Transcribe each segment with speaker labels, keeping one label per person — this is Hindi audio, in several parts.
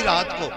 Speaker 1: रात को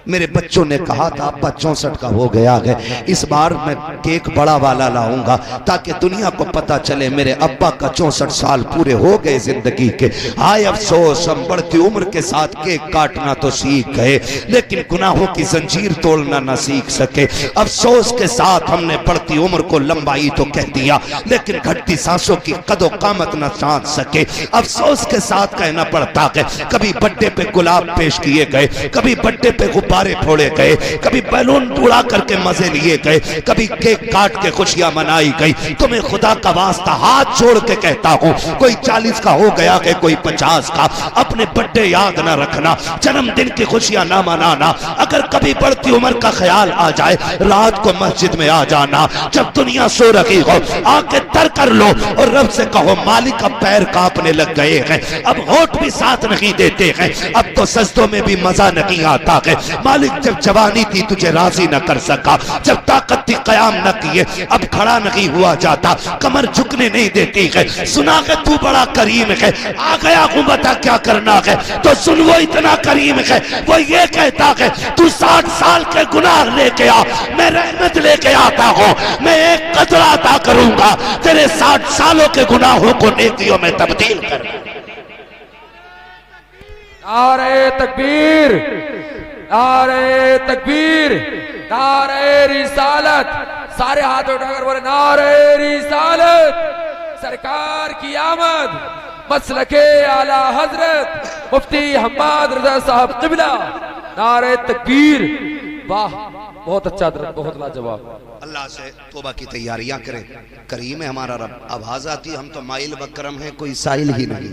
Speaker 1: मेरे बच्चों ने कहा था अब्बा 64 का हो गया है, इस बार मैं केक बड़ा वाला लाऊंगा ताकि दुनिया को पता चले मेरे अब्बा का 64 साल पूरे हो गए जिंदगी के। हाय अफसोस, हम बढ़ती उम्र के साथ केक काटना तो सीख गए लेकिन गुनाहों की जंजीर तोड़ना ना सीख सके। अफसोस के साथ हमने बढ़ती उम्र को लंबाई तो कह दिया लेकिन घटती सांसों की कदो कामत न जान सके। अफसोस के साथ कहना पड़ता है कभी बर्थडे पे गुलाब पेश किए गए, कभी बर्थडे पे गुब्बारे फोड़े गए, कभी बैलून उड़ा करके मजे लिए गए, कभी केक काट के खुशियां मनाई गई। तुम्हें खुदा का वास्ता हाथ जोड़ के कहता हूं, कोई 40 का हो गया है, कोई 50 का, अपने बर्थडे याद ना रखना, जन्मदिन की खुशियां ना मनाना। अगर कभी बढ़ती उम्र का ख्याल आ जाए रात को मस्जिद में आ जाना, जब दुनिया सो रही हो आके तर कर लो और रब से कहो मालिक अब पैर कांपने लग गए हैं, अब होठ भी साथ नहीं देते हैं, अब तो सजदों में भी मजा नहीं आता है। मालिक जब जवानी थी तुझे राजी न कर सका, जब ताकत थी कयाम न किए, अब खड़ा नहीं हुआ जाता, कमर झुकने नहीं देती है। सुना है तू बड़ा करीम है, आ गया हूं बता क्या करना है, तो सुन वो इतना करीम है, वो ये कहता है तू 60 साल के गुनाह लेके आ, मैं रहमत लेके आता हूं, मैं एक कतरा अता करूंगा, तेरे 60 सालों के गुनाहों को नेकियों में तब्दील कर।
Speaker 2: नारे तकबीर, नारे तकबीर, नारे रिसालत, सारे हाथ उठाकर बोले नारे रिसालत, सरकार की आमद, मसलके आला हजरत मुफ्ती हम्माद रजा साहब क़िबला, नारे तकबीर। वाह, बहुत अच्छा, बहुत लाजवाब।
Speaker 1: अल्लाह से तौबा की तैयारियां करें, करीम है हमारा रब। आवाज आती हम तो माइल बकरम है, कोई साइल ही नहीं,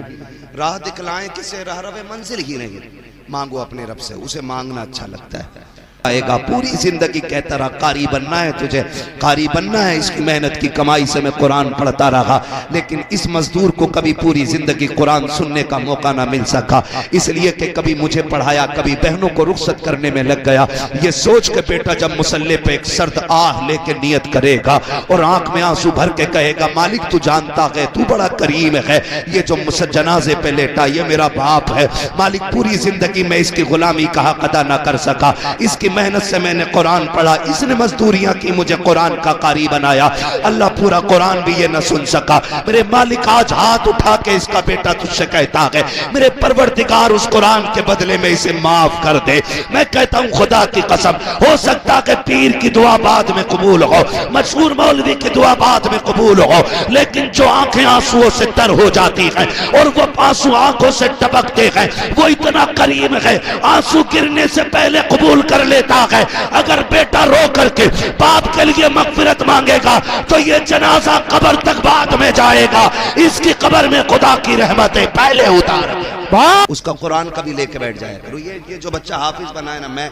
Speaker 1: राह दिखलाएं किसे राह रवे मंजिल ही नहीं। मांगो अपने रब से, उसे मांगना अच्छा लगता है। आएगा पूरी जिंदगी कहता रहा कारी बनना है तुझे, कारी बनना है, इसकी मेहनत की कमाई से मैं कुरान पढ़ता रहा, लेकिन इस मजदूर को कभी पूरी जिंदगी कुरान सुनने का मौका ना मिल सका, इसलिए कि कभी मुझे पढ़ाया, कभी बहनों को रुखसत करने में लग गया। ये सोच के बेटा जब मुसल्ले पे एक सर्द आह लेके नियत करेगा और आंख में आंसू भर के कहेगा मालिक तू जानता है तू बड़ा करीम है, ये जो जनाजे पे लेटा ये मेरा बाप है, मालिक पूरी जिंदगी में इसकी गुलामी का हक अदा ना कर सका, इसकी मेहनत से मैंने कुरान पढ़ा, इसने मजदूरियां की, मुझे कुरान का कारी बनाया, अल्लाह पूरा कुरान भी ये न सुन सका। मेरे मालिक आज हाथ उठा के इसका बेटा तुझसे कहता है मेरे परवरदिगार उस कुरान के बदले में इसे माफ कर दे। मैं कहता हूं खुदा की कसम, हो सकता है पीर की दुआ बाद में कबूल हो, मशहूर मौलवी की दुआ बाद में कबूल हो, लेकिन जो आंखें आंसुओं से तर हो जाती हैं और वो आंसू आंखों से टपकते हैं, वो इतना करीम है, आंसू गिरने से पहले कबूल कर ले। अगर बेटा रो करके बाप के लिए मगफिरत मांगेगा तो ये जनाजा कब्र तक बाद में जाएगा, इसकी कब्र में खुदा की रहमतें पहले उतार। उसका कुरान कभी लेके बैठ जाएगा। ये जो बच्चा हाफिज बना है ना, मैं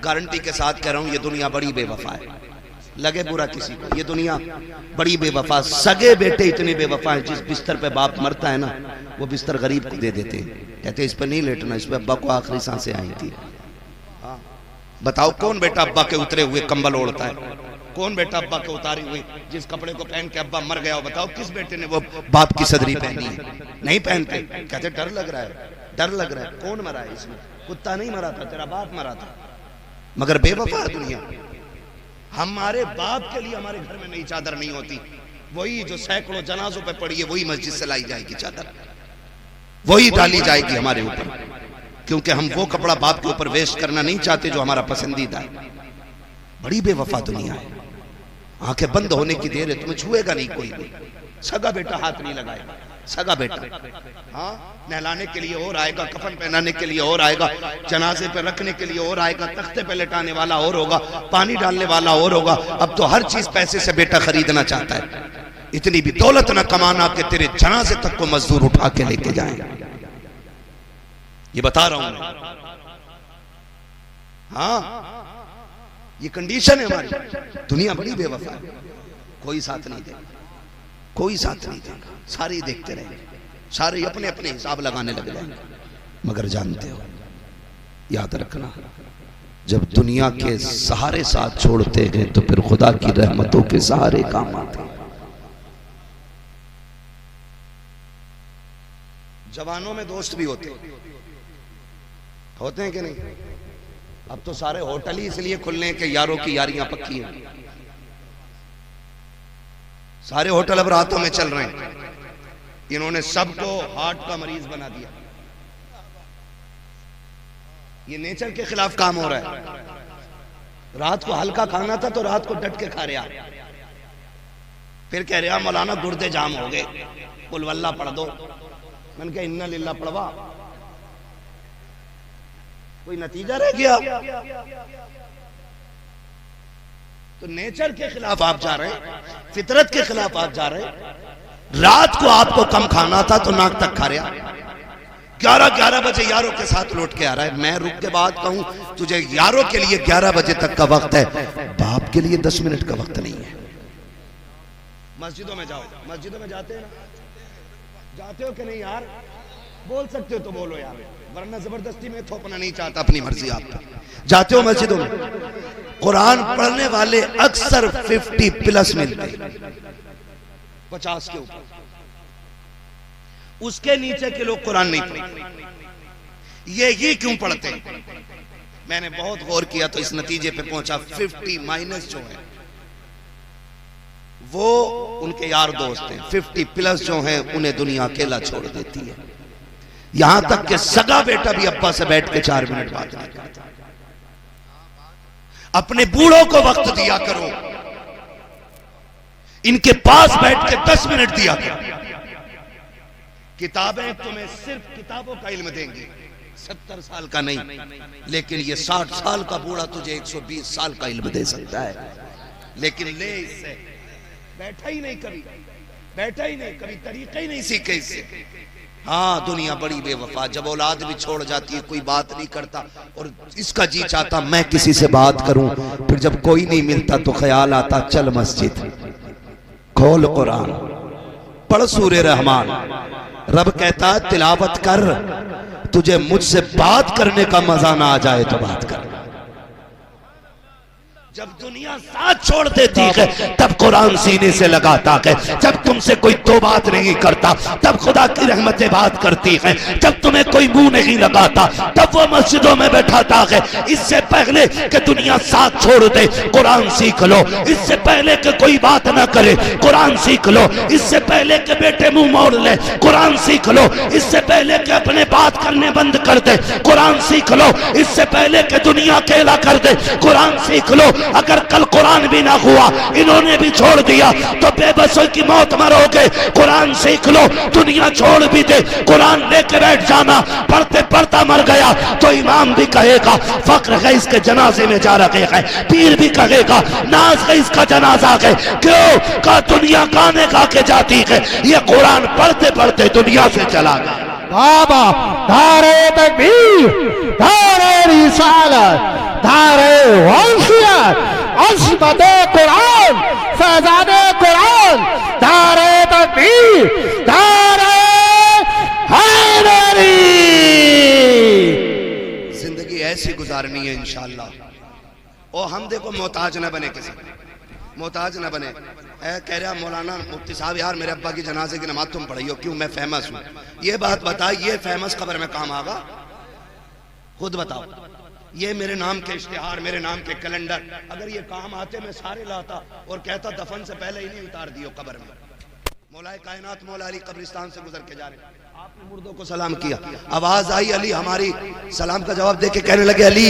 Speaker 1: गारंटी के साथ कह रहा हूं ये दुनिया बड़ी बेवफा है, लगे बुरा किसी को, ये दुनिया बड़ी बेवफा। सगे बेटे इतने बेवफा है, जिस बिस्तर पे बाप मरता है ना वो बिस्तर गरीब को दे देते हैं, कहते इस पे नहीं लेटना, इस पे अब्बा को आखिरी सांसें आई थी। बताओ कौन बेटा अब्बा के उतरे हुए कंबल ओढ़ता है, कौन बेटा अब्बा के उतारी हुई जिस कपड़े को पहन के अब्बा मर गया हो, बताओ किस बेटे ने वो बाप की सदरी पहनी है? नहीं पहनते, कहते डर लग रहा है, डर लग रहा है। कौन मरा है इसमें? कुत्ता नहीं मरा था, तेरा बाप मरा था। मगर बेवफा दुनिया, हमारे बाप के लिए हमारे घर में नई चादर नहीं होती, वही जो सैकड़ों जनाजों पे पड़ी है वही मस्जिद से लाई जाएगी चादर, वही डाली जाएगी हमारे ऊपर, क्योंकि हम वो कपड़ा बाप के ऊपर वेस्ट करना नहीं चाहते जो हमारा पसंदीदा है। बड़ी बेवफा दुनिया है, आंखें बंद होने की देर है, तुम्हें छुएगा नहीं कोई भी, सगा बेटा हाथ नहीं लगाएगा, सगा बेटा हाँ नहलाने के लिए और आएगा, कफन पहनाने के लिए और आएगा, जनाजे पे रखने के लिए और आएगा, तख्ते पे लेटाने वाला और होगा, पानी डालने वाला और होगा। अब तो हर चीज पैसे से बेटा खरीदना चाहता है। इतनी भी दौलत न कमाना कि तेरे जनाजे तक को मजदूर उठा के लेके जाएगा, ये बता रहा हूं। हाँ ये कंडीशन है हमारी, दुनिया बड़ी बेवफा है, कोई साथ नहीं देगा, कोई साथ नहीं देगा, सारे देखते रहेंगे, सारे अपने अपने हिसाब लगाने लग जाएंगे। मगर जानते हो, याद रखना, जब दुनिया के सहारे साथ छोड़ते हैं तो फिर खुदा की रहमतों के सहारे काम आते हैं। जवानों में दोस्त भी होते हैं कि नहीं? अब तो सारे होटल ही इसलिए खुलने हैं कि यारों की यारियां पक्की हैं। सारे होटल अब रातों में चल रहे हैं। इन्होंने सबको हार्ट का मरीज बना दिया। ये नेचर के खिलाफ काम हो रहा है। रात को हल्का खाना था तो रात को डट के खा रहा, फिर कह रहा मौलाना गुर्दे जाम हो गए, कुल वल्ला पढ़ दो। मैंने कहा इन्ना लिल्ला पढ़वा, कोई नतीजा रह गया? तो नेचर के खिलाफ आप जा रहे हैं, फितरत के खिलाफ आप जा रहे हैं। रात को आपको कम खाना था तो नाक तक खा रहा, 11 बजे यारों के साथ लौट के आ रहा है। मैं रुक के बाद कहूं तुझे यारों के लिए 11 बजे तक का वक्त है, बाप के लिए 10 मिनट का वक्त नहीं है। मस्जिदों में जाओ, मस्जिदों में जाते हैं, जाते हो कि नहीं यार? बोल सकते हो तो बोलो यार, वरना जबरदस्ती में थोपना नहीं चाहता, अपनी मर्जी आपकी। जाते हो मस्जिदों में? कुरान पढ़ने वाले अक्सर 50+ मिलते, 50 के ऊपर। उसके नीचे के लोग कुरान नहीं पढ़ते। ये क्यों पढ़ते हैं? मैंने बहुत गौर किया तो इस नतीजे पे पहुंचा, 50- जो है वो उनके यार दोस्त हैं, 50+ जो हैं उन्हें दुनिया अकेला छोड़ देती है। यहां तक कि सगा बेटा भी अब्बा से बैठ के 4 मिनट बात नहीं करता। अपने बूढ़ों को वक्त दिया करो, इनके पास बैठ के 10 मिनट दिया करो। किताबें तुम्हें सिर्फ किताबों का इल्म देंगी, 70 साल का नहीं, लेकिन ये 60 साल का बूढ़ा तुझे 120 साल का इल्म दे सकता है। लेकिन ले इससे, बैठा ही नहीं कभी, बैठा ही नहीं कभी, तरीका ही नहीं सीखे इससे। हाँ, दुनिया बड़ी बेवफा, जब औलाद भी छोड़ जाती है कोई बात नहीं करता, और इसका जी चाहता मैं किसी से बात करूं, फिर जब कोई नहीं मिलता तो ख्याल आता चल मस्जिद, खोल कुरान, पढ़ सूरे रहमान। रब कहता है तिलावत कर, तुझे मुझसे बात करने का मजा ना आ जाए तो बात कर। जब दुनिया साथ छोड़ देती है तब कुरान सीने से लगाता है। जब तुमसे कोई दो बात नहीं करता तब खुदा की रहमतें बात करती है। जब तुम्हें कोई मुंह नहीं लगाता तब वो मस्जिदों में बैठाता है। इससे पहले कि दुनिया साथ छोड़ दे कुरान सीख लो, इससे पहले कि कोई बात ना करे कुरान सीख लो, इससे पहले कि बेटे मुंह मोड़ ले कुरान सीख लो, इससे पहले कि अपने बात करने बंद कर दे कुरान सीख लो, इससे पहले कि दुनिया अकेला कर दे कुरान सीख लो। अगर कल कुरान भी ना हुआ, इन्होंने भी छोड़ दिया, तो बेबसों की मौत मरोगे। कुरान सीख लो, दुनिया छोड़ भी दे कुरान लेके बैठ जाना। पढ़ते पढ़ता मर गया तो इमाम भी कहेगा फक्र है इसके जनाजे में जा रहे हैं, पीर भी कहेगा नाज है इसका जनाजा है। क्यों? का दुनिया गाने गा के जाती है, ये कुरान पढ़ते पढ़ते दुनिया से चला गया।
Speaker 3: बाबा धारे तकबीर, धारे रिसालत, धारे वंशियत, अस्मते कुरान, फैजाने कुरान, धारे तकबीर, धारे हैदरी।
Speaker 1: जिंदगी ऐसी गुजारनी है इंशाअल्लाह। और हम देखो मोहताज न बने, किसी मोहताज न बने। कह रहा मौलाना मुफ्ती साहब यार मेरे अब्बा की जनाजे की नमाज तुम पढ़ियो, क्यों? मैं फेमस हूं। ये बात बताए, ये फेमस खबर में काम आगा? खुद बताओ। ये मेरे नाम के इश्तिहार, मेरे नाम के कैलेंडर, अगर ये काम आते मैं सारे लाता और कहता दफन से पहले ही नहीं उतार दियो कब्र में। मौलाए कायनात मौला अली कब्रिस्तान से गुजर के जा रहे, आपने मुर्दों को सलाम किया, आवाज आई अली, हमारी सलाम का जवाब दे के कहने लगे अली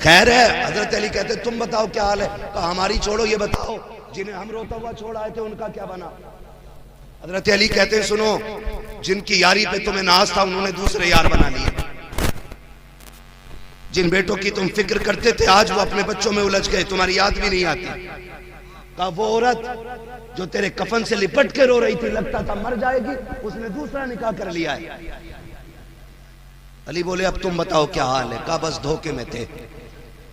Speaker 1: खैर है। हजरत अली कहते तुम बताओ क्या हाल है? कहा हमारी छोड़ो, ये बताओ जिन्हें हम रोता हुआ छोड़ आए थे उनका क्या बना? हजरत अली कहते हैं सुनो, जिनकी यारी पे तुम्हें नाज था उन्होंने दूसरे यार बना लिए। जिन बेटों की तुम फिक्र करते थे आज वो अपने बच्चों में उलझ गए, तुम्हारी याद भी नहीं आती। कहा वो औरत जो तेरे कफन से लिपट के रो रही थी, लगता था मर जाएगी, उसने दूसरा निकाह कर लिया है। अली बोले अब तुम बताओ क्या हाल है? कहा बस धोखे में थे,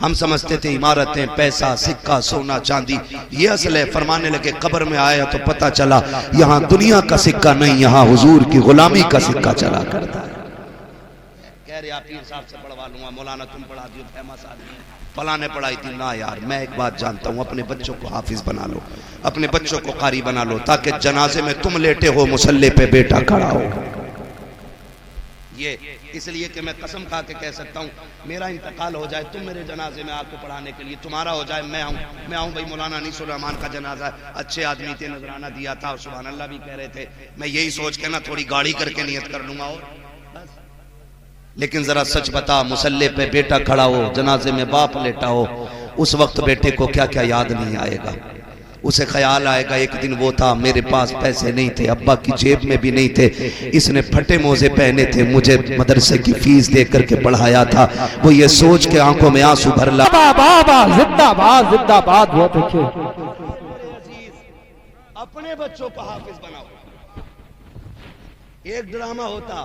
Speaker 1: हम समझते थे इमारतें, पैसा, सिक्का, सोना, चांदी ये असल है। फरमाने लगे कब्र में आया तो पता चला यहाँ दुनिया का सिक्का नहीं, यहाँ हुजूर की गुलामी का सिक्का चला करता है। कह रहे आप पीर साहब से पढ़वा लूंगा, मौलाना तुम पढ़ा दियो, फेमस आदमी है, फलाने पढ़ाई थी ना। यार मैं एक बात जानता हूँ, अपने बच्चों को हाफिज बना लो, अपने बच्चों को कारी बना लो, ताकि जनाजे में तुम लेटे हो मुसल्ले पे बेटा खड़ा हो। ये इसलिए कि मैं कसम खा के कह सकता हूँ, मेरा इंतकाल हो जाए, तुम मेरे जनाजे में आके पढ़ाने के लिए, तुम्हारा हो जाए मैं आऊँ भाई मौलाना अनीसुर रहमान का जनाजा है, अच्छे आदमी थे, नजराना दिया था और सुभान अल्लाह भी कह रहे थे, मैं यही सोच के ना थोड़ी गाड़ी करके नियत कर लूंगा और बस। लेकिन जरा सच बता, मुसल्ले पे बेटा खड़ा हो, जनाजे में बाप लेटा हो, उस वक्त बेटे को क्या क्या याद नहीं आएगा। उसे ख्याल आएगा एक दिन वो था, मेरे पास पैसे नहीं थे, अब्बा की जेब में भी नहीं थे, इसने फटे मोजे पहने थे, मुझे मदरसे की फीस दे करके पढ़ाया था। वो ये सोच के आंखों में आंसू भर ला।
Speaker 3: जिंदाबाद जिंदाबाद। बहुत अच्छे।
Speaker 1: अपने बच्चों को हाफिज बनाओ। एक ड्रामा होता,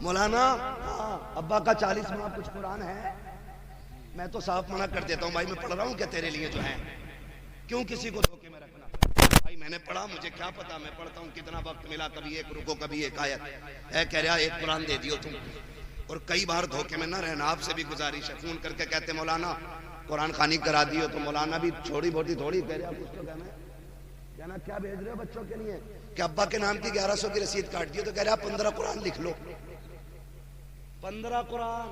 Speaker 1: मौलाना अब्बा का 40 माह कुछ कुरान है, मैं तो साफ मना कर देता हूँ, भाई मैं पढ़ रहा हूँ क्या तेरे लिए जो है, क्यों किसी को धोखे में रखना। भाई मैंने पढ़ा, मुझे क्या पता, मैं पढ़ता हूँ, कितना वक्त मिला, कभी एक रुको कभी एक आयत है, कह रहा एक कुरान दे दियो तुम। और कई बार धोखे में ना रहना। आपसे भी गुजारिश है, फोन करके कहते मौलाना कुरान खानी करा दियो, तो मौलाना भी छोटी मोटी थोड़ी कह रहा, कुछ तो कहना क्या भेज रहे हो बच्चों के लिए, कि अब्बा के नाम की 1100 की रसीद काट दियो, तो कह रहा 15 कुरान लिख लो, 15 कुरान।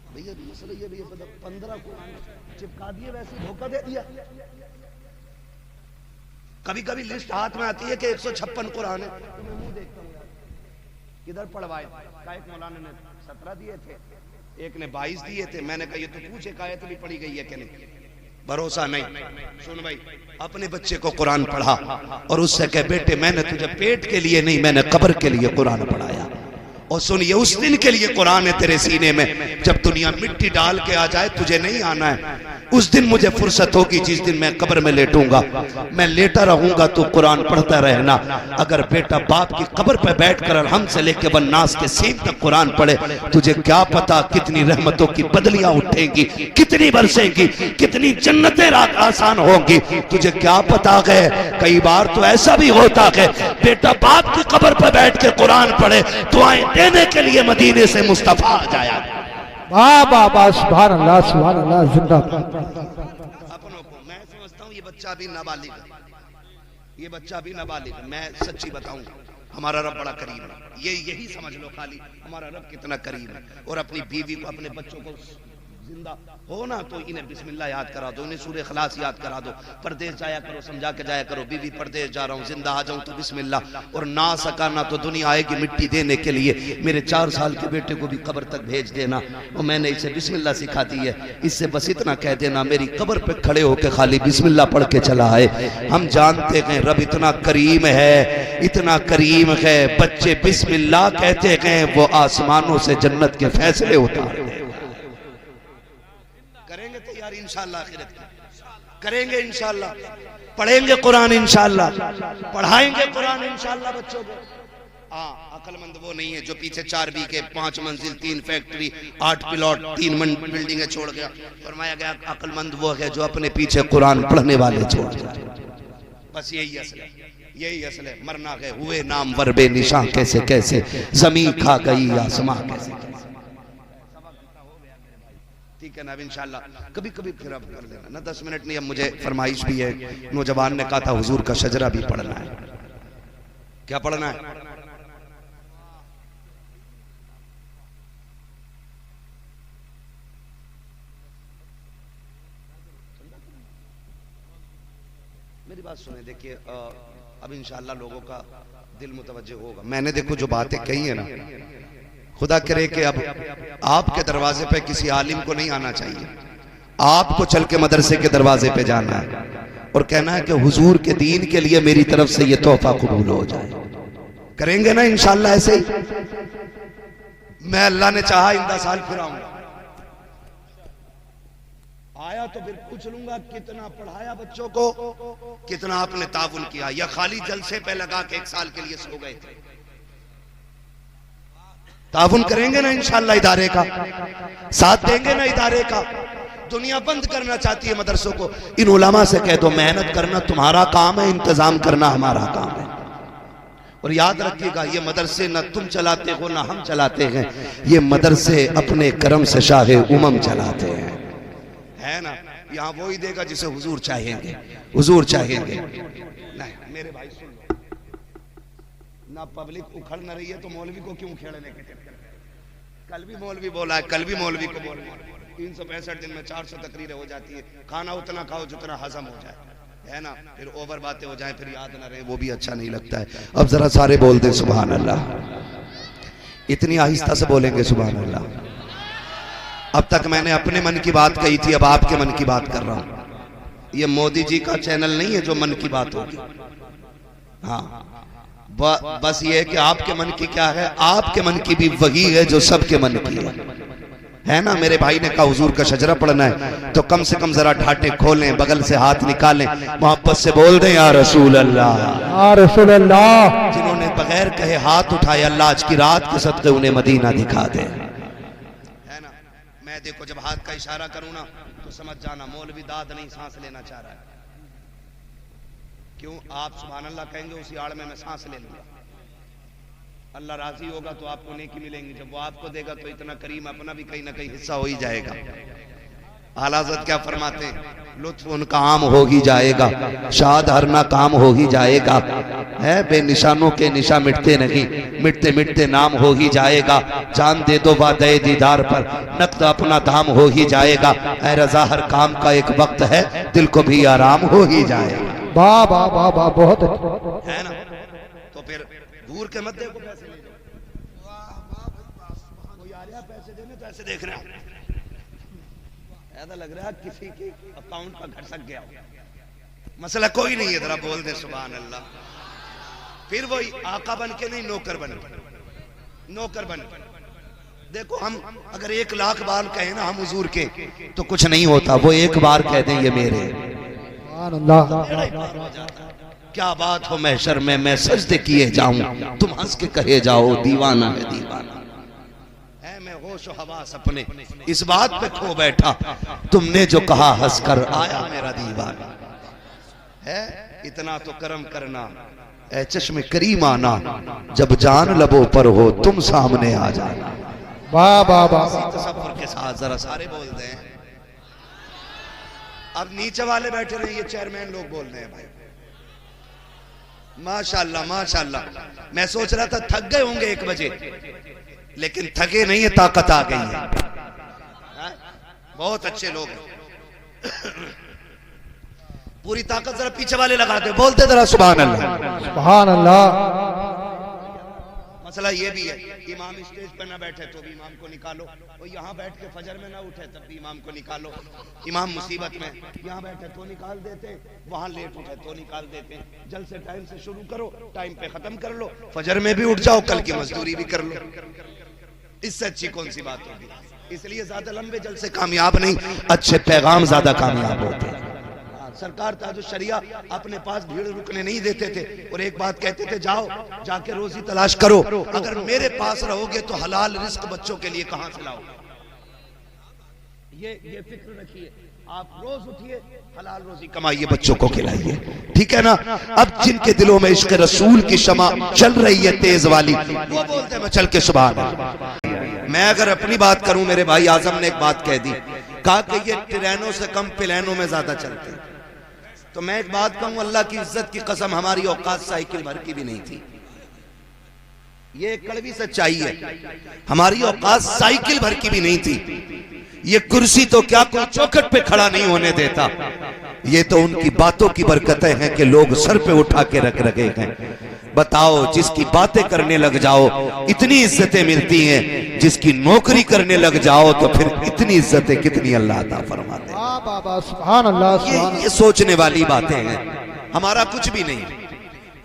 Speaker 1: भैया मसला ये भी 15 कुरान चिपका दिए, वैसे धोखा दे दिया। कभी कभी लिस्ट हाथ में आती है कि 156 कुरान है, तो मैं मुंह देखता हूँ यार किधर पढ़वाए। एक मौलाना ने 17 दिए थे, एक ने 22 दिए थे। मैंने कहा ये तो पूछ एक आयत भी पढ़ी गई है कि नहीं, भरोसा नहीं। सुन भाई, अपने बच्चे को कुरान पढ़ा और उससे कह बेटे मैंने तुझे पेट के लिए नहीं, मैंने कब्र के लिए कुरान पढ़ाया। और सुन, ये उस दिन के लिए कुरान है तेरे सीने में, जब दुनिया मिट्टी डाल के आ जाए, तुझे नहीं आना है। उस दिन मुझे फुर्सत होगी जिस दिन मैं कब्र में लेटूंगा, मैं लेटा रहूंगा, तो कुरान पढ़ता रहना। अगर बेटा बाप की कब्र पर बैठकर हमसे लेके बन्नास के सीन तक कुरान पढ़े, तुझे क्या पता कितनी रहमतों की बदलियां उठेंगी, कितनी बरसेंगी, कितनी जन्नतें आसान होंगी, तुझे क्या पता है। कई बार तो ऐसा भी होता है बेटा बाप की कब्र पर बैठ के कुरान पढ़े, दुआएं देने के लिए मदीने से मुस्तफा आ जाया।
Speaker 3: वाह वाह वाह, सुभान अल्लाह सुभान अल्लाह। जिंदाबाद।
Speaker 1: अपनों को मैं समझता हूँ ये बच्चा भी नाबालिग है, ये बच्चा भी नाबालिग है। मैं सच्ची बताऊं, हमारा रब बड़ा करीम है, ये यही समझ लो खाली, हमारा रब कितना करीम है। और अपनी बीवी को, अपने बच्चों को जिंदा हो ना, तो इन्हें बिस्मिल्लाह याद करा दो, इन्हें सूरह इखलास याद करा दो। परदेश जाया करो, समझा के जाया करो, बीवी परदेश जा रहा हूँ, जिंदा आ जाऊं तो बिस्मिल्लाह। और ना सका ना तो दुनिया आएगी मिट्टी देने के लिए, मेरे 4 साल के बेटे को भी कब्र तक भेज देना, और मैंने इसे बिस्मिल्लाह सिखा दी है, इससे बस इतना कह देना मेरी कब्र पे खड़े होकर खाली बिस्मिल्लाह पढ़ के चला है। हम जानते हैं रब इतना करीम है, इतना करीम है, बच्चे बिस्मिल्लाह कहते हैं, वो आसमानों से जन्नत के फैसले उतारते हैं। करेंगे तैयारी इंशाअल्लाह, आखिरत की करेंगे इंशाअल्लाह, पढ़ेंगे कुरान इंशाअल्लाह, पढ़ाएंगे कुरान इंशाअल्लाह बच्चों को। हाँ, अक्लमंद वो नहीं है जो पीछे 4 बीघे 5 मंजिल 3 फैक्ट्री 8 प्लॉट 3 बिल्डिंगें छोड़ गया। फरमाया गया अक्लमंद वो है जो अपने पीछे कुरान पढ़ने वाले छोड़ गया। बस यही असल है, यही असल है। मरना है हुए नाम वरबे निशां कैसे कैसे, जमीन खा गई आसमां कैसे कैसे। ठीक है ना, अब इंशाल्लाह कभी कभी फिर अब कर लेना ना, 10 मिनट नहीं। अब मुझे फरमाइश भी है, नौजवान ने कहा था हुजूर का शजरा भी पढ़ना है। क्या पढ़ना है? मेरी बात सुने, देखिए अब इंशाल्लाह लोगों का दिल मुतवज्जे होगा। मैंने देखो जो बातें कही है ना, खुदा करे कि अब आपके दरवाजे पे किसी आलिम को नहीं आना चाहिए, आपको चल के मदरसे के दरवाजे पे जाना है और कहना है कि हुजूर के दीन के लिए मेरी तरफ से ये तोहफा कबूल हो जाए। करेंगे ना इंशाल्लाह ऐसे ही? मैं अल्लाह ने चाहा इन 10 साल फिर आऊंगा, आया तो फिर पूछ लूंगा कितना पढ़ाया बच्चों को, कितना आपने ताउन किया, या खाली जलसे पे लगा के 1 साल के लिए सो गए थे। ताउन करेंगे ना इंशाल्लाह, इदारे का साथ देंगे ना, इदारे का। दुनिया बंद करना चाहती है मदरसों को, इन उलमा से कह दो मेहनत करना तुम्हारा काम है, इंतजाम करना हमारा काम है। और याद रखिएगा ये मदरसे ना तुम चलाते हो ना हम चलाते हैं, ये मदरसे अपने करम से शाहे उमम चलाते हैं, है ना। यहाँ वो ही देगा जिसे हुजूर चाहेंगे, हुजूर चाहेंगे। नहीं मेरे भाई सुन लो, ना पब्लिक उखड़ न रही है तो मौलवी को क्यों खेलने के चक्कर? कल भी मौलवी बोला है, कल भी मौलवी को बोलना 365 दिन में 400 तकरीरें हो जाती है। खाना उतना खाओ जितना हजम हो जाए, है ना। फिर ओवर बातें हो जाए, फिर याद ना रहे, वो भी अच्छा नहीं लगता है। अब जरा सारे बोल दे सुभान अल्लाह। इतनी आहिस्ता से बोलेंगे सुभान अल्लाह। अब तक मैंने अपने मन की बात कही थी, अब आपके मन की बात कर रहा हूं। ये मोदी जी का चैनल नहीं है जो मन की बात होगी। हाँ, बस ये है कि आपके मन की क्या है, आपके मन की भी वही है जो सबके मन की है ना। मेरे भाई ने कहा हुजूर का शजरा पढ़ना है तो कम से कम जरा ढाटे खोलें, बगल से हाथ निकालें, मोहब्बत से बोल दें या रसूल अल्लाह,
Speaker 3: या रसूल अल्लाह।
Speaker 1: जिन्होंने बगैर कहे हाथ उठाए, अल्लाह आज की रात के सदके उन्हें मदीना दिखा दे, है ना। मैं देखो जब हाथ का इशारा करूं ना तो समझ जाना मौलवी दाद नहीं सांस लेना चाह रहा है। क्यों? आप सुभान अल्लाह कहेंगे उसी आड़ में मैं सांस ले लूंगा। अल्लाह राजी होगा तो आपको नेकी मिलेंगी, जब वो आपको देगा तो इतना करीम अपना भी कहीं ना कहीं हिस्सा हो ही जाएगा। आला हज़रत क्या फरमाते हैं, लुत्फ उनका आम हो ही जाएगा, शाद हर ना काम हो ही जाएगा, है बेनिशानों के निशा मिटते नहीं, मिटते मिटते नाम हो ही जाएगा। जान दे दो वादे दीदार पर, नक़द अपना दाम हो ही जाएगा। ऐ रज़ा हर काम का एक वक्त है, दिल को भी आराम हो ही जाएगा।
Speaker 3: वाह वाह वाह वाह, बहुत
Speaker 1: है ना। तो फिर दूर के मत देखो, पैसे ले जाओ। कोई आ रहा पैसे देने तो ऐसे देख रहे हैं, ऐसा लग रहा है किसी के अकाउंट का घर सक गया। मसला कोई नहीं है, जरा बोल दे सुभान अल्लाह। फिर वही आका बन के नहीं, नौकर बन के, नौकर बन के। देखो हम अगर 1 लाख बार कहें ना हम हुजूर के तो कुछ नहीं होता, वो एक बार कह दें ये मेरे, क्या बात हो महशर में मैं सजदे किए जाऊं, तुम हंस के कहे जाओ दीवाना है दीवाना है। मैं होश हवास अपने इस बात पे खो बैठा, तुमने जो कहा हंसकर आया मेरा दीवाना है। इतना तो करम करना ऐ चश्मे करीम आना, जब जान लबों पर हो तुम सामने आ जाना।
Speaker 3: वाह वाह वाह,
Speaker 1: तसव्वुर के साथ जरा सारे बोल दें। अब नीचे वाले बैठे रहे, ये चेयरमैन लोग बोल रहे हैं भाई माशाल्लाह माशाल्लाह। मैं सोच रहा था थक गए होंगे 1 बजे, लेकिन थके नहीं है, ताकत आ गई है। बहुत अच्छे लोग हैं। पूरी ताकत जरा पीछे वाले लगाते, बोलते जरा सुभान अल्लाह
Speaker 3: सुभान अल्लाह।
Speaker 1: मसला ये भी है, इमाम स्टेज पर ना बैठे तो भी इमाम को निकालो, और यहाँ बैठ के फजर में ना उठे तब भी इमाम को निकालो। इमाम मुसीबत में, यहाँ बैठे तो निकाल देते, वहां लेट उठे तो निकाल देते। जल से टाइम से शुरू करो, टाइम पे खत्म कर लो, फजर में भी उठ जाओ, कल की मजदूरी भी कर लो। इससे अच्छी कौन सी बात होगी। इसलिए ज्यादा लंबे जल से कामयाब नहीं, अच्छे पैगाम ज्यादा कामयाब होते हैं। सरकार ताजुल शरिया अपने पास भीड़ रुकने नहीं देते थे, और एक बात कहते थे, जाओ जाके रोजी तलाश करो, अगर मेरे पास रहोगे तो हलाल रिस्क बच्चों के लिए कहां से लाओ। ये फिक्र रखिए, आप रोज उठिए, हलाल रोजी कमाइए, बच्चों को खिलाइए, ठीक है ना। अब जिनके दिलों में इश्क रसूल की शमा चल रही है तेज वाली, वो बोलते हैं मैं चल के सुभान अल्लाह। मैं अगर अपनी बात करूं, मेरे भाई आजम ने एक बात कह दी, कहा कि ये ट्रेनों से कम प्लेनों में ज्यादा चलते हैं। तो मैं एक बात कहूं, अल्लाह की इज्जत की कसम, हमारी औकात साइकिल भर की भी नहीं थी। ये कड़वी सच्चाई है, हमारी औकात साइकिल भर की भी नहीं थी। ये कुर्सी तो क्या कोई चौखट पे खड़ा नहीं होने देता। ये तो उनकी बातों की बरकतें हैं कि लोग सर पे उठा के रख रखे हैं। बताओ, जिसकी बातें करने लग जाओ इतनी इज्जतें मिलती हैं, जिसकी नौकरी करने लग जाओ तो फिर इतनी इज्जतें कितनी अल्लाह अता फरमाते हैं।
Speaker 3: सुभान अल्लाह।
Speaker 1: ये सोचने वाली बातें हैं, हमारा कुछ भी नहीं,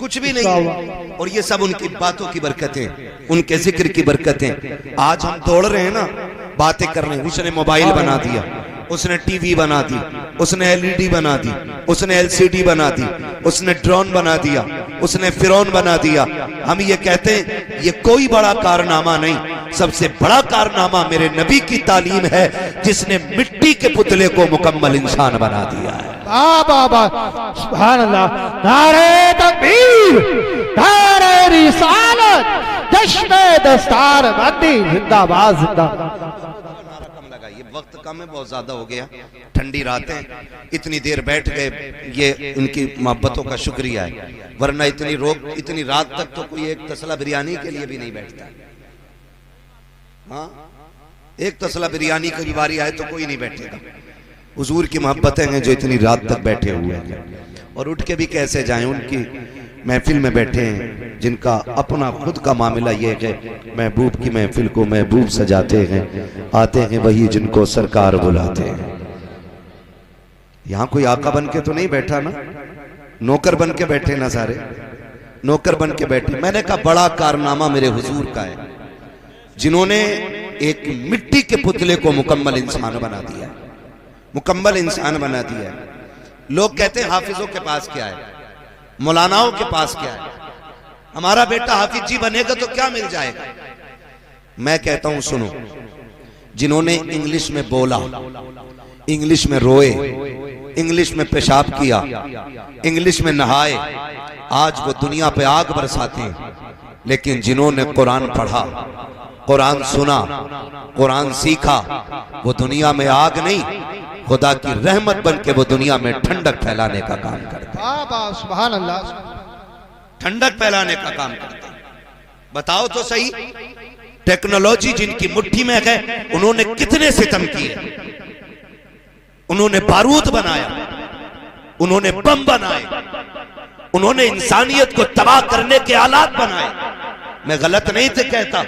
Speaker 1: कुछ भी नहीं। और ये सब उनकी बातों की बरकतें, उनके जिक्र की बरकतें। आज हम दौड़ रहे हैं ना, बातें कर रहे हैं। उसने मोबाइल बना दिया, उसने टीवी बना दी, उसने एलईडी बना दी, उसने एलसीडी बना दी, उसने ड्रोन बना दिया, उसने फिरौन बना दिया। हम ये कहते हैं ये कोई बड़ा कारनामा नहीं, सबसे बड़ा कारनामा मेरे नबी की तालीम है, जिसने मिट्टी के पुतले को मुकम्मल इंसान बना दिया है।
Speaker 3: सुभान अल्लाह। नारे तकबीर, नारे रिसालत, जश्न दस्तार बंदी जिंदाबाद जिंदाबाद।
Speaker 1: नारा कम लगा, ये वक्त कम है, बहुत ज्यादा हो गया, ठंडी रातें, इतनी देर बैठ गए, ये इनकी मोहब्बतों का शुक्रिया है, वरना इतनी रात तक तो कोई एक तसला बिरयानी के लिए भी नहीं बैठता। हाँ, एक तसला बिरयानी की बारी आए तो कोई नहीं बैठेगा। हुजूर की मोहब्बतें हैं जो इतनी रात तक बैठे हुए हैं, और उठ के भी कैसे जाएं, उनकी महफिल में बैठे हैं जिनका अपना खुद का मामला ये है, महबूब की महफिल को महबूब सजाते हैं, आते हैं वही जिनको सरकार बुलाते हैं। यहाँ कोई आका बन के तो नहीं बैठा ना, नौकर बन के बैठे ना, सारे नौकर बन के बैठे। मैंने कहा बड़ा कारनामा मेरे हुजूर का है, जिन्होंने एक मिट्टी के पुतले को मुकम्मल इंसान बना दिया, मुकम्मल इंसान बना दिया। लोग कहते हैं हाफिजों के पास क्या है, मौलानाओं के पास क्या है, हमारा बेटा हाफिज जी बनेगा तो क्या मिल जाएगा। मैं कहता हूं सुनो, जिन्होंने इंग्लिश में बोला, इंग्लिश में रोए, इंग्लिश में पेशाब किया, इंग्लिश में नहाए, आज वो दुनिया पे आग बरसाते हैं। लेकिन जिन्होंने कुरान पढ़ा, कुरान सुना, कुरान सीखा, वो दुनिया में आग नहीं, खुदा की रहमत बन के वो दुनिया में ठंडक फैलाने का काम करते हैं।
Speaker 3: सुभान अल्लाह,
Speaker 1: ठंडक फैलाने का काम करते हैं। बताओ तो सही, टेक्नोलॉजी जिनकी मुट्ठी में है, उन्होंने कितने सितम किए, उन्होंने बारूद बनाया, उन्होंने बम बनाए, उन्होंने इंसानियत को तबाह करने के आलात बनाए। मैं गलत नहीं थे कहता,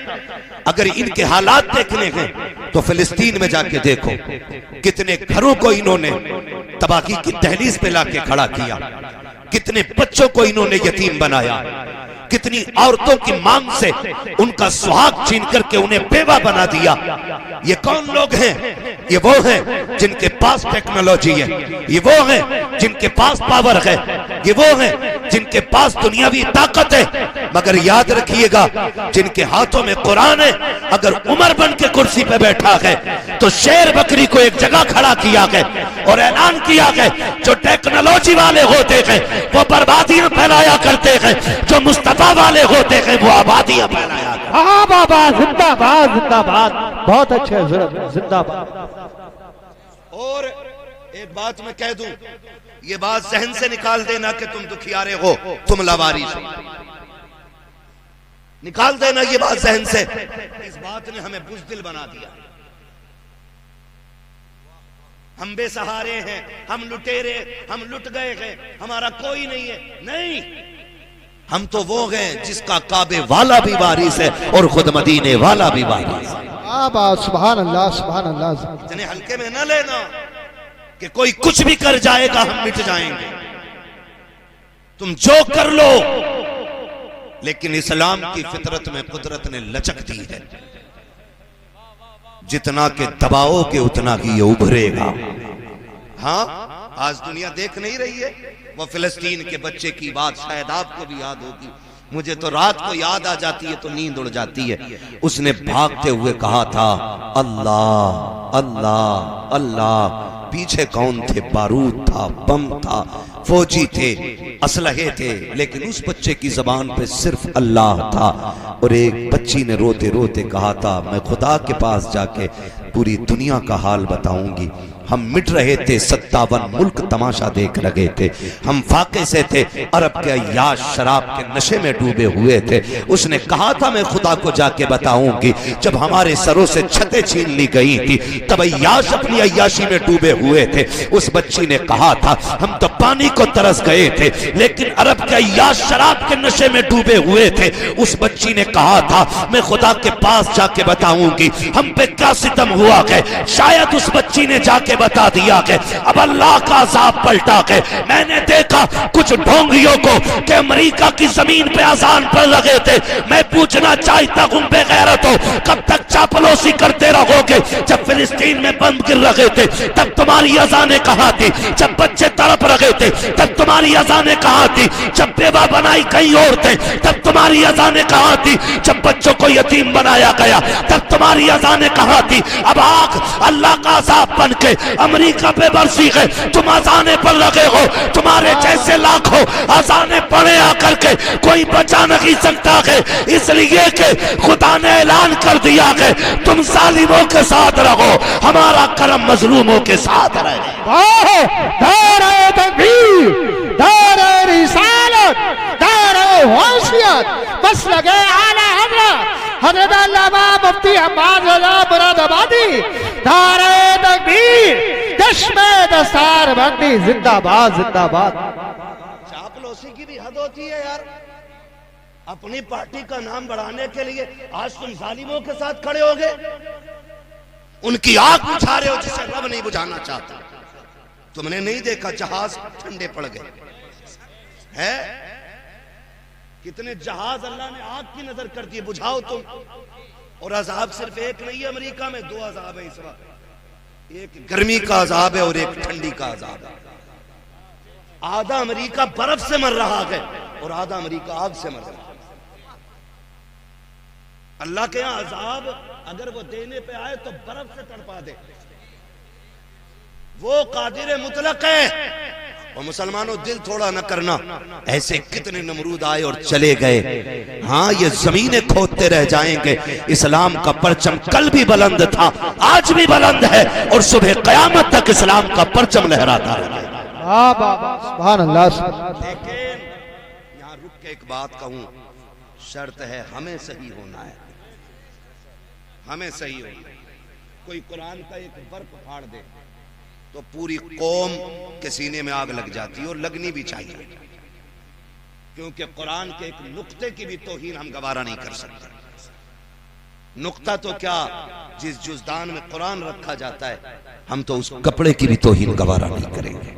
Speaker 1: अगर इनके हालात देखने हैं तो फिलिस्तीन में जाके देखो, कितने घरों को इन्होंने तबाही की दहलीज पे लाके खड़ा किया, कितने बच्चों को इन्होंने यतीम बनाया, कितनी औरतों की मांग से उनका सुहाग छीन करके उन्हें बेवा बना दिया। ये कौन लोग हैं? ये वो हैं जिनके पास टेक्नोलॉजी है, ये वो हैं जिनके पास पावर है, ये वो हैं जिनके पास दुनियावी ताकत है। मगर याद रखिएगा, जिनके हाथों में कुरान है, अगर उमर बन के कुर्सी पे बैठा है तो शेर बकरी को एक जगह खड़ा किया है और ऐलान किया है, जो टेक्नोलॉजी वाले होते हैं वो बर्बादियां फैलाया करते हैं, जो मुस्तफा वाले होते हैं वो आबादियां फैलाया।
Speaker 3: हाँ बाबा, जिंदाबाद जिंदाबाद, बहुत अच्छे जिंदाबाद।
Speaker 1: और एक बात मैं कह दूं, ये बात जहन से निकाल देना कि तुम दुखियारे हो, तुम लावारिस हो, निकाल देना ये बात जहन से। इस बात ने हमें बुज़दिल बना दिया, हम बेसहारे हैं, हम लुटेरे, हम लुट गए हैं, हमारा कोई नहीं है। नहीं, हम तो वो हैं जिसका काबे वाला भी वारिस है और खुद मदीने वाला भी वारिस है।
Speaker 3: सुभान अल्लाह, सुभान अल्लाह।
Speaker 1: इतने हल्के में न लेना कि कोई कुछ भी कर जाएगा हम मिट जाएंगे। तुम जो कर लो, लेकिन इस्लाम की फितरत में कुदरत ने लचक दी है, जितना के दबाओगे उतना ही ये उभरेगा। हाँ, आज दुनिया देख नहीं रही है, वो फिलिस्तीन के बच्चे की बात शायद आपको भी याद होगी, मुझे तो रात को याद आ जाती है तो नींद उड़ जाती है। उसने भागते हुए कहा था अल्लाह अल्लाह अल्लाह। पीछे कौन थे? बारूद था, बम था, फौजी थे, असलहे थे, लेकिन उस बच्चे की जबान पे सिर्फ अल्लाह था। और एक बच्ची ने रोते रोते कहा था, मैं खुदा के पास जाके पूरी दुनिया का हाल बताऊंगी। हम मिट रहे थे, 57 मुल्क तमाशा देख रहे थे, हम फाके से थे, अरब के अय्याश शराब के नशे में डूबे हुए थे। उसने कहा था मैं खुदा को जाके बताऊंगी। जब हमारे सरों से छतें छीन ली गई थी तब अय्याश अपनी अय्याशी में डूबे हुए थे। उस बच्ची ने कहा था हम तो पानी को तरस गए थे, लेकिन अरब के अय्याश शराब के नशे में डूबे हुए थे। उस बच्ची ने कहा था मैं खुदा के पास जाके बताऊंगी हम पे क्या सितम हुआ है। शायद उस बच्ची ने जाके बता दिया कि अब अल्लाह का अज़ाब पलटा के मैंने देखा कुछ ढोंगियों को कि अमेरिका की जमीन पे अजान पढ़ रहे थे। मैं पूछना चाहता हूं बेगैरत हो, कब तक चापलूसी करते रहोगे? जब फिलिस्तीन में बम गिर रहे थे तब तुम्हारी अजानें कहां थी? जब बच्चे तड़प रहे थे तब तुम्हारी अजानें कहां थी? जब बेवा बनाई कहीं और थे तब तुम्हारी अजानें कहां थी? जब बच्चों को यतीम बनाया गया तब तुम्हारी अजानें कहां थी? अब आग अल्लाह का अज़ाब बन के अमेरिका पे बरसी है, तुम अजाने पढ़ रहे हो। तुम्हारे जैसे लाखों अजाने पढ़े आकर के कोई बचा नहीं सकता है, इसलिए कि खुदा ने ऐलान कर दिया है है तुम जालिमों के साथ रहो, हमारा करम मजलूमों के साथ रहे।
Speaker 3: नारे तकबीर, नारे रिसालत, नारे होशियत, बस लगे आला हजरत हजरत अल्लामा मुफ्ती अब्बास रज़ा मुरादाबादी। नारे तकबीर, चश्मे दस्तार बंदी जिंदाबाद जिंदाबाद।
Speaker 1: चापलूसी की भी हद होती है यार। अपनी पार्टी का नाम बढ़ाने के लिए आज तुम जालिमों के साथ खड़े हो गए, उनकी आग बुझा रहे हो जिसे रब नहीं बुझाना चाहता। तुमने नहीं देखा जहाज ठंडे पड़ गए है, कितने जहाज अल्लाह ने आग की नजर कर दी, बुझाओ तुम। और अजाब सिर्फ एक नहीं है, अमेरिका में 2 अजाब है इस वक्त, एक गर्मी का अजाब है और एक ठंडी का अजाब है। आधा अमेरिका बर्फ से मर रहा है और आधा अमेरिका आग से मर रहा है। अल्लाह के यहां अजाब अगर वो देने पे आए तो बर्फ से तड़पा दे, वो कादिर मुतलक है। और मुसलमानों दिल थोड़ा न करना, ऐसे कितने नमरूद आए और चले गए। हाँ, ये जमीनें खोदते रह जाएंगे। इस्लाम का परचम कल भी बुलंद था, आज भी बुलंद है और सुबह कयामत तक इस्लाम का परचम लहराता रहेगा।
Speaker 3: सुभान अल्लाह।
Speaker 1: लेकिन यहाँ रुक के एक बात कहूं, शर्त है हमें सही होना है, हमें सही होना है। कोई कुरान का एक बर्फ फाड़ दे तो पूरी कौम के सीने में आग लग जाती है, और लगनी भी चाहिए, क्योंकि कुरान के एक नुक्ते की भी तौहीन हम गवारा नहीं कर सकते। नुक्ता तो क्या, जिस जुज़दान में कुरान रखा जाता है, हम तो उस कपड़े की भी तौहीन गवारा नहीं करेंगे।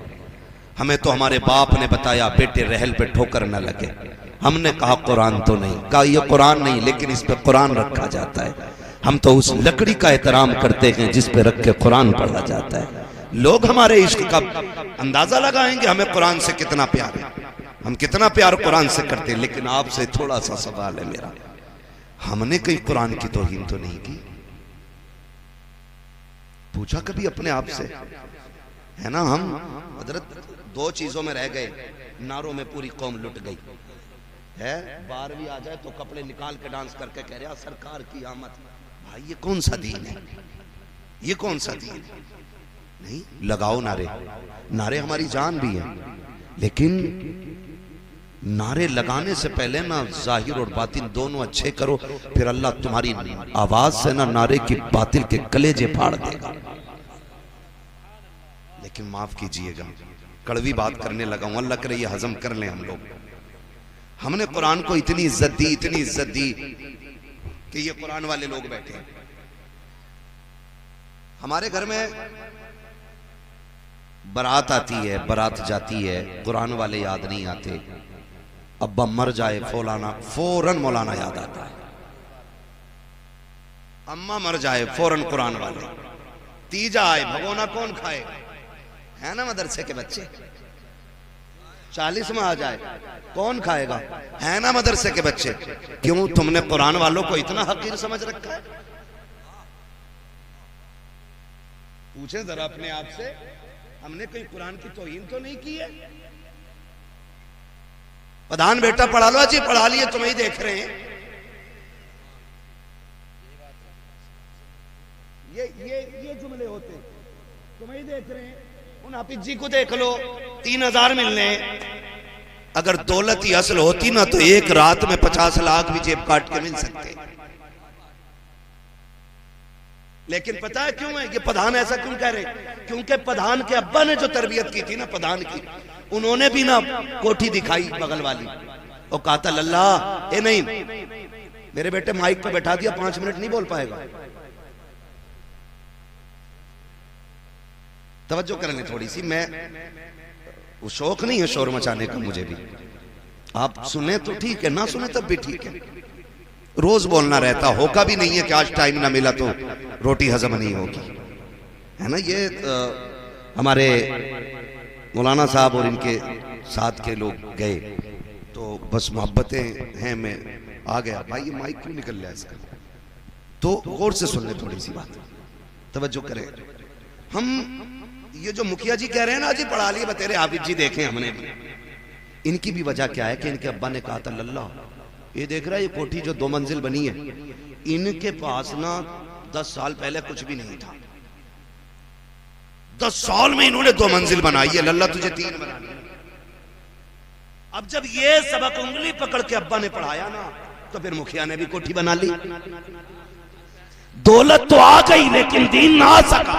Speaker 1: हमें तो हमारे बाप ने बताया बेटे रहल पे ठोकर न लगे, हमने कहा कुरान तो नहीं, कहा ये कुरान नहीं लेकिन इस पे कुरान रखा जाता है। हम तो उस लकड़ी का एहतराम करते हैं जिस पे रख के कुरान पढ़ा जाता है। लोग हमारे इश्क का अंदाजा लगाएंगे हमें कुरान से कितना प्यार है, हम कितना प्यार कुरान से करते हैं। लेकिन आपसे थोड़ा सा सवाल है मेरा, हमने कहीं कुरान की तौहीन तो नहीं की? पूछा कभी अपने आप से? है ना, हम हजरत 2 चीजों में रह गए, नारों में पूरी कौम लुट गई है। 12वीं आ जाए तो कपड़े निकाल के डांस करके कह रहा सरकार की आमद। भाई ये कौन सा दीन है, ये कौन सा दीन है? नहीं, लगाओ नारे, नारे हमारी जान भी है, लेकिन नारे लगाने से पहले ना जाहिर और बातिन दोनों अच्छे करो, फिर अल्लाह तुम्हारी आवाज से ना नारे की बातिल के कलेजे फाड़ देगा। लेकिन माफ कीजिएगा, कड़वी बात करने लगा हूं, अल्लाह करे ये हजम कर लें हम लोग। हमने कुरान को इतनी इज्जत दी, इतनी इज्जत दी कि ये कुरान वाले लोग बैठे हैं। हमारे घर में बारात आती है, बारात जाती है, कुरान वाले याद नहीं आते। अब्बा मर जाए फौरन मौलाना याद आता है, अम्मा मर जाए फौरन कुरान वाले, तीजा आए भगोना कौन खाए, है ना मदरसे के बच्चे। 40 में आ जाए कौन खाएगा, है ना मदरसे के बच्चे। क्यों तुमने कुरान वालों को इतना हकीर समझ रखा है? पूछे जरा अपने आप से, हमने कोई कुरान की तौहीन तो नहीं की है? प्रधान बेटा पढ़ा लो जी, पढ़ा लिए, तुम्हें ही देख रहे हैं। ये जुमले होते, तुम्हें ही देख रहे हैं। उन हाफिज जी को देख लो, 3000 मिलने। अगर दौलत ही असल होती ना तो एक रात में 50 लाख भी जेब काट के मिल सकते। लेकिन पता है क्यों है ये प्रधान ऐसा क्यों कह रहे? क्योंकि प्रधान के अब्बा ने जो तरबियत की थी ना प्रधान की, उन्होंने भी ना कोठी दिखाई बगल वाली और कहा था लल्ला ए नहीं, मेरे बेटे माइक पे बैठा दिया, 5 मिनट नहीं बोल पाएगा। तवज्जो कर लें थोड़ी सी, मैं वो शौक नहीं है शोर मचाने का मुझे भी। आप सुने तो ठीक है, ना सुने तब भी ठीक है। रोज बोलना रहता, होगा भी नहीं है कि आज टाइम ना मिला तो रोटी हजम नहीं होगी, है ना। ये हमारे मौलाना साहब और इनके साथ के लोग गए तो बस मोहब्बतें हैं, मैं आ गया। भाई ये माइक क्यों निकल रहा है इसका? तो गौर से सुन ले थोड़ी सी बात, तवज्जो करें। हम ये जो मुखिया जी कह रहे हैं ना जी पढ़ा लिए बतेरे हाफिज जी देखे हमने भी, इनकी भी वजह क्या है कि इनके अब्बा ने कहा था लल्ला ये देख रहा है ये कोठी जो 2 मंजिल बनी है, इनके पास ना 10 साल पहले कुछ भी नहीं था। 10 साल में इन्होंने 2 मंजिल बनाई है, लल्ला तुझे 3 बनानी। अब जब ये सबक उंगली पकड़ के अब्बा ने पढ़ाया ना, तो फिर मुखिया ने भी कोठी बना ली। दौलत तो आ गई लेकिन दीन ना आ सका।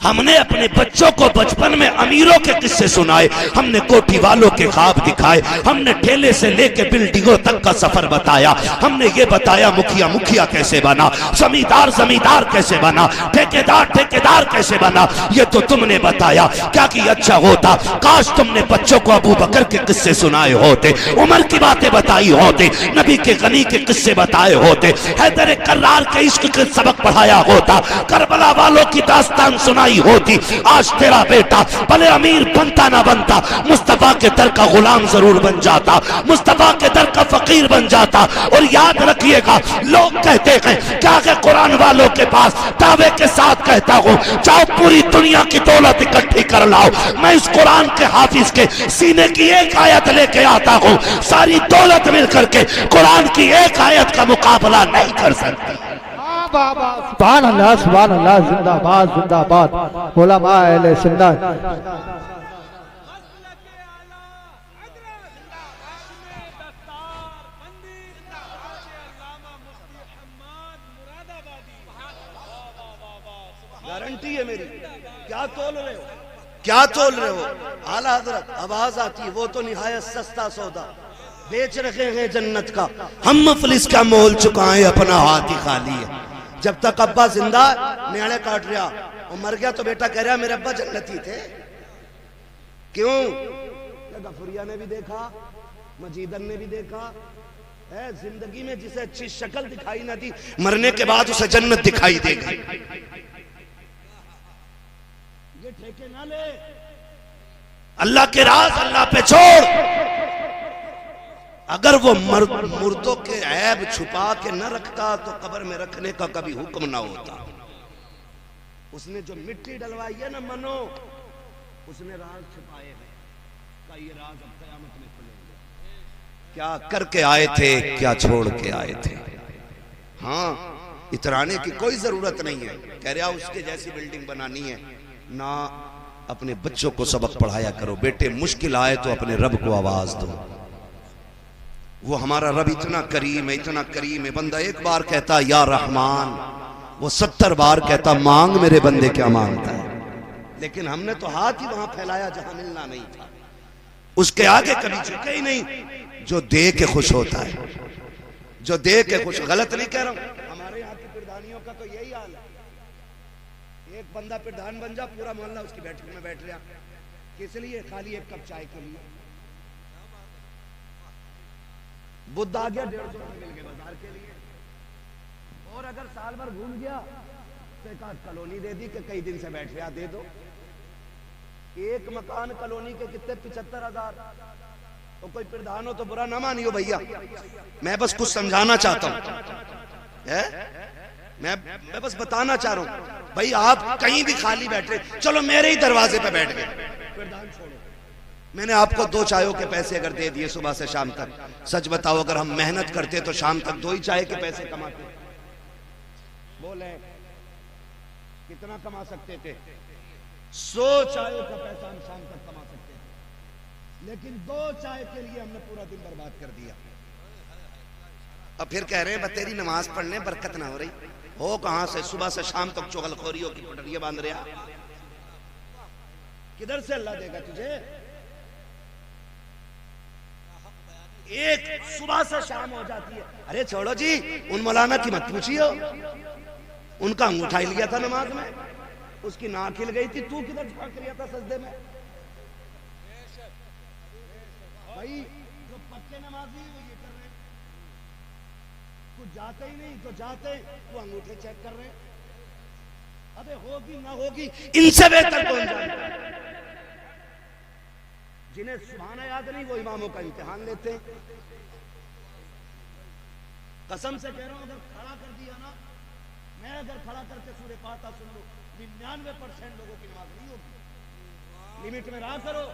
Speaker 1: हमने अपने बच्चों को बचपन में अमीरों के किस्से सुनाए, हमने कोठी वालों के ख्वाब दिखाए, हमने ठेले से लेके बिल्डिंगों तक का सफर बताया। हमने ये बताया मुखिया मुखिया कैसे बना, जमींदार जमींदार कैसे बना, ठेकेदार ठेकेदार कैसे बना। ये तो तुमने बताया। क्या कि अच्छा होता काश तुमने बच्चों को अबू बकर के किस्से सुनाए होते, उमर की बातें बताई होते, नबी के गनी के किस्से बताए होते, हैदर कर्रार के इश्क के सबक पढ़ाया होता, करबला वालों की दास्तान सुनाई होती। आज तेरा बेटा भले अमीर बनता ना बनता, मुस्तफा के दर का गुलाम जरूर बन जाता, मुस्तफा के दर का फकीर बन जाता। और याद रखिएगा, लोग कहते हैं क्या कि कुरान वालों के पास दावे के साथ कहता हूं, जाओ पूरी दुनिया की दौलत इकट्ठी कर लाओ, मैं इस कुरान के हाफिज के सीने की एक आयत लेके आता हूं, सारी दौलत मिलकर के कुरान की एक आयत का मुकाबला नहीं कर सकती।
Speaker 3: सुभान अल्लाह, जिंदाबाद जिंदाबाद उलमा अहले सुन्नत।
Speaker 1: गारंटी है मेरी। क्या तोल रहे हो, क्या तोल रहे हो? आला हजरत आवाज आती है, वो तो निहायत सस्ता सौदा बेच रखे हैं जन्नत का, हम मुफलिस का मोल चुकाएं, अपना हाथ ही खाली है। जब तक अब्बा जिंदा न्याणे काट रहा, और मर गया तो बेटा कह रहा मेरे अब्बा जन्नती थे। क्यों? गफुरिया ने भी देखा, मजीदन ने भी देखा है, जिंदगी में जिसे अच्छी शक्ल दिखाई ना दी, मरने के बाद उसे जन्नत दिखाई देगी। ये ठेके ना ले, अल्लाह के राज अल्लाह पे छोड़। अगर वो मुर्दों के ऐब छुपा के न रखता तो कब्र में रखने का कभी हुक्म ना होता। उसने जो मिट्टी डलवाई है ना मनो, उसने राज छुपाए हैं, का ये राज अब कयामत में खुलेंगे। क्या करके आए थे, क्या छोड़ के आए थे। हाँ, इतराने की कोई जरूरत नहीं है। कह रहा उसके जैसी बिल्डिंग बनानी है ना, अपने बच्चों को सबक पढ़ाया करो। बेटे मुश्किल आए तो अपने रब को आवाज दो। वो हमारा रब इतना करीम है, इतना करीम है। बंदा एक बार कहता या रहमान, वो 70 बार कहता मांग मेरे बंदे क्या मांगता है। लेकिन हमने तो हाथ ही वहां फैलाया जहां मिलना नहीं था, उसके आगे कभी झुके ही नहीं। जो दे के खुश होता है, जो दे के खुश, गलत नहीं कह रहा हूं। हमारे यहाँ की प्रधानियों का तो यही हाल है। एक बंदा प्रधान बन जा, पूरा मोहल्ला उसकी बैठक में बैठ रहा, किस लिए? खाली एक कप चाय के लिए। बुद्ध आ गया, 150 मिल गए बाजार के लिए। और अगर साल भर घूम गया तो एक आध कॉलोनी दे दी कि कई दिन से बैठ रहा, दे दो। एक मकान कॉलोनी के कितने? 75,000। तो कोई प्रधान हो तो बुरा ना मानियो भैया, मैं बस कुछ समझाना चाहता हूं। मैं बस बताना चाह रहा हूं भाई, आप कहीं भी खाली बैठे, चलो मेरे ही दरवाजे पे बैठ गए, प्रधान छोड़ो। मैंने आपको 2 चायों के पैसे अगर दे दिए सुबह से शाम तक, सच बताओ अगर हम मेहनत करते तो शाम तक 2 ही चाय के पैसे कमाते। बोले कितना कमा सकते थे? 100 चायों का पैसा हम शाम तक कमा सकते थे, लेकिन 2 चाय के लिए हमने पूरा दिन बर्बाद कर दिया। अब फिर कह रहे हैं तेरी नमाज पढ़ने बरकत ना हो रही। हो कहां से? सुबह से शाम तक चुगलखोरियों की पटरियां बांध रहा, किधर से अल्लाह देगा तुझे? एक सुबह से शाम हो जाती है। अरे छोड़ो जी, उन मौलाना की मत पूछियो, उनका अंगूठा ही लिया था नमाज में, उसकी नाक हिल गई थी, तू किधर झांक लिया था सजदे में? भाई जो पक्के नमाजी वो ये कर रहे, कुछ जाते ही नहीं, तो जाते वो अंगूठे चेक कर रहे। अबे होगी ना होगी, इनसे बेहतर कौन जाने। जिन्हें सुभाना याद नहीं वो इमामों का इम्तिहान लेते हैं। कसम से कह रहा हूं, अगर खड़ा कर दिया ना, मैं अगर खड़ा करके सूरह फातिहा सुन लो, 99% लोगों की नमाज नहीं होगी। लिमिट में रहा करो।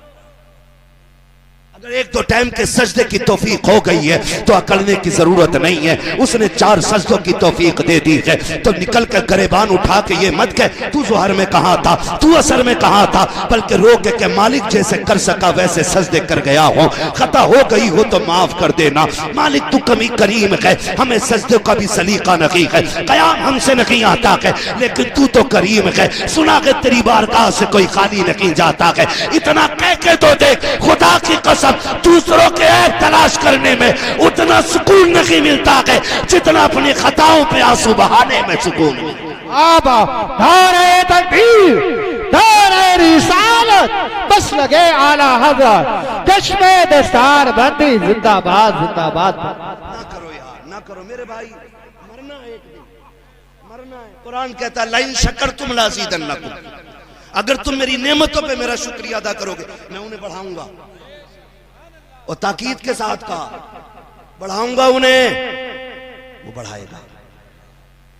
Speaker 1: अगर एक दो टाइम के सजदे की तौफीक हो गई है तो अकड़ने की जरूरत नहीं है। उसने 4 सजदों की तौफीक दे दी है तो निकल कर गरेबान उठा के ये मत कह तू ज़ोहर में कहाँ था, तू असर में कहाँ था, बल्कि रो के मालिक जैसे कर सका वैसे सजदे कर गया हो, खता हो गई हो तो माफ कर देना। मालिक तू कमी करीम है, हमें सजदे का भी सलीका नहीं है, कयाम हमसे नहीं आता है, लेकिन तू तो करीम है, सुना के तेरी बारगाह से कोई खाली नहीं जाता है। इतना कह के तो देख, खुदा की कसम दूसरों के ऐब तलाश करने में उतना सुकून नहीं मिलता है जितना अपनी खताओं पे आंसू बहाने में सुकून मिलता।
Speaker 3: आबा नारे तकबीर, नारे रिसालत, बस लगे आला हज़रत, चश्मे दस्तार बंदी जिंदाबाद जिंदाबाद।
Speaker 1: ना करो यार, ना करो मेरे भाई, मरना है एक दिन, मरना है। कुरान कहता है लाइन शक्कर तुम लाज़ीदन्नकुम, अगर तुम मेरी नेमतों पे मेरा शुक्रिया अदा करोगे मैं उन्हें बढ़ाऊंगा। और ताकीद के साथ कहा बढ़ाऊंगा उन्हें, वो बढ़ाएगा,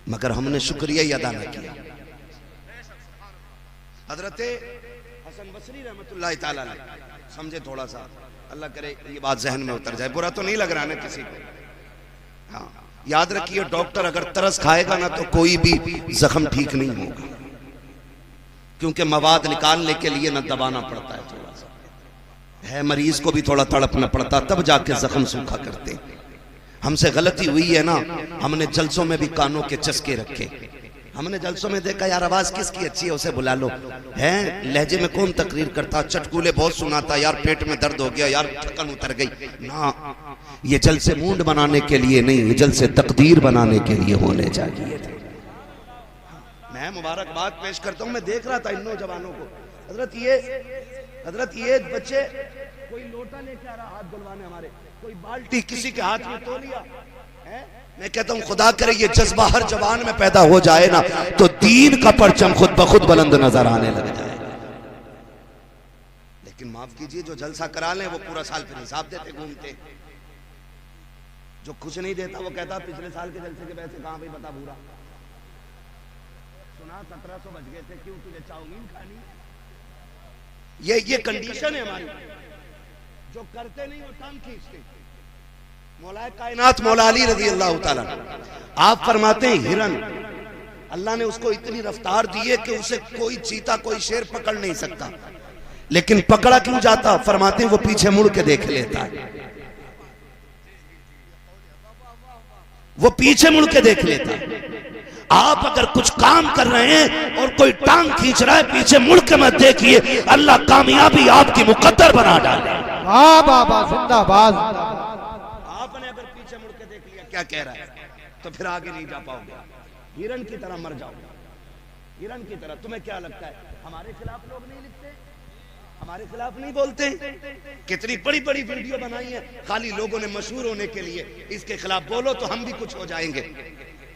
Speaker 1: मगर हमने शुक्रिया ही अदा न किया। हजरत हसन बसरी रहमतुल्लाह ताला अलैह, समझे थोड़ा सा, अल्लाह करे ये बात जहन में उतर जाए, बुरा तो नहीं लग रहा ना किसी को। हाँ याद रखिए, डॉक्टर अगर तरस खाएगा ना तो कोई भी जख्म ठीक नहीं होगा, क्योंकि मवाद निकालने के लिए ना दबाना पड़ता है, थोड़ा सा है, मरीज को भी थोड़ा तड़पना पड़ता, तब जाके जख्म सूखा करते। हमसे गलती हुई है ना, हमने जलसों में भी कानों के चस्के रखे, हमने जलसों में देखा यार आवाज किसकी अच्छी है उसे बुला लो, है लहजे में कौन तकरीर करता, चटकूले बहुत सुनाता, यार पेट में दर्द हो गया, यार थकन उतर गई ना। ये जलसे मूड बनाने के लिए नहीं, ये जलसे तकदीर बनाने के लिए होने चाहिए थे। मैं मुबारकबाद पेश करता हूँ, मैं देख रहा था इन नौजवानों को, हजरत ये बच्चे कोई लोटा लेके आ रहा हाथ धुलवाने, हमारे कोई बाल्टी किसी के हाथ में तौलिया है। मैं कहता हूँ खुदा करे ये जज्बा हर जवान में पैदा हो जाए ना तो दीन का परचम खुद ब खुद बुलंद नजर आने लग जाए। लेकिन माफ कीजिए, जो जलसा करा लें वो पूरा साल फिर हिसाब देते घूमते, जो कुछ नहीं देता वो कहता पिछले साल के जलसे के पैसे कहाँ भाई बता भूरा, सुना 1700 बच गए थे, क्यों तुझे चाउमीन खानी। ये कंडीशन है हमारी, जो करते नहीं वो टांग खींचते। मौला कायनात मौला अली रज़ी अल्लाह ताला आप फरमाते हैं हिरन, अल्लाह ने उसको इतनी रफ्तार दी है कि उसे कोई चीता कोई शेर पकड़ नहीं सकता, लेकिन पकड़ा क्यों जाता, फरमाते हैं वो पीछे मुड़ के देख लेता है, वो पीछे मुड़ के देख लेता है। आप अगर कुछ काम कर रहे हैं और कोई टांग खींच रहा है, पीछे मुड़ के मत देखिए, अल्लाह कामयाबी आपकी मुकद्दर बना डाले।
Speaker 3: बाबा जिंदाबाद।
Speaker 1: आपने अगर पीछे मुड़ के देख लिया क्या कह रहा है तो फिर आगे नहीं जा पाओगे, हिरन की तरह मर जाओगे, हिरन की तरह। तुम्हें क्या लगता है हमारे खिलाफ लोग नहीं लिखते, हमारे खिलाफ नहीं बोलते? कितनी बड़ी बड़ी वीडियो बनाई है खाली लोगों ने मशहूर होने के लिए, इसके खिलाफ बोलो तो हम भी कुछ हो जाएंगे,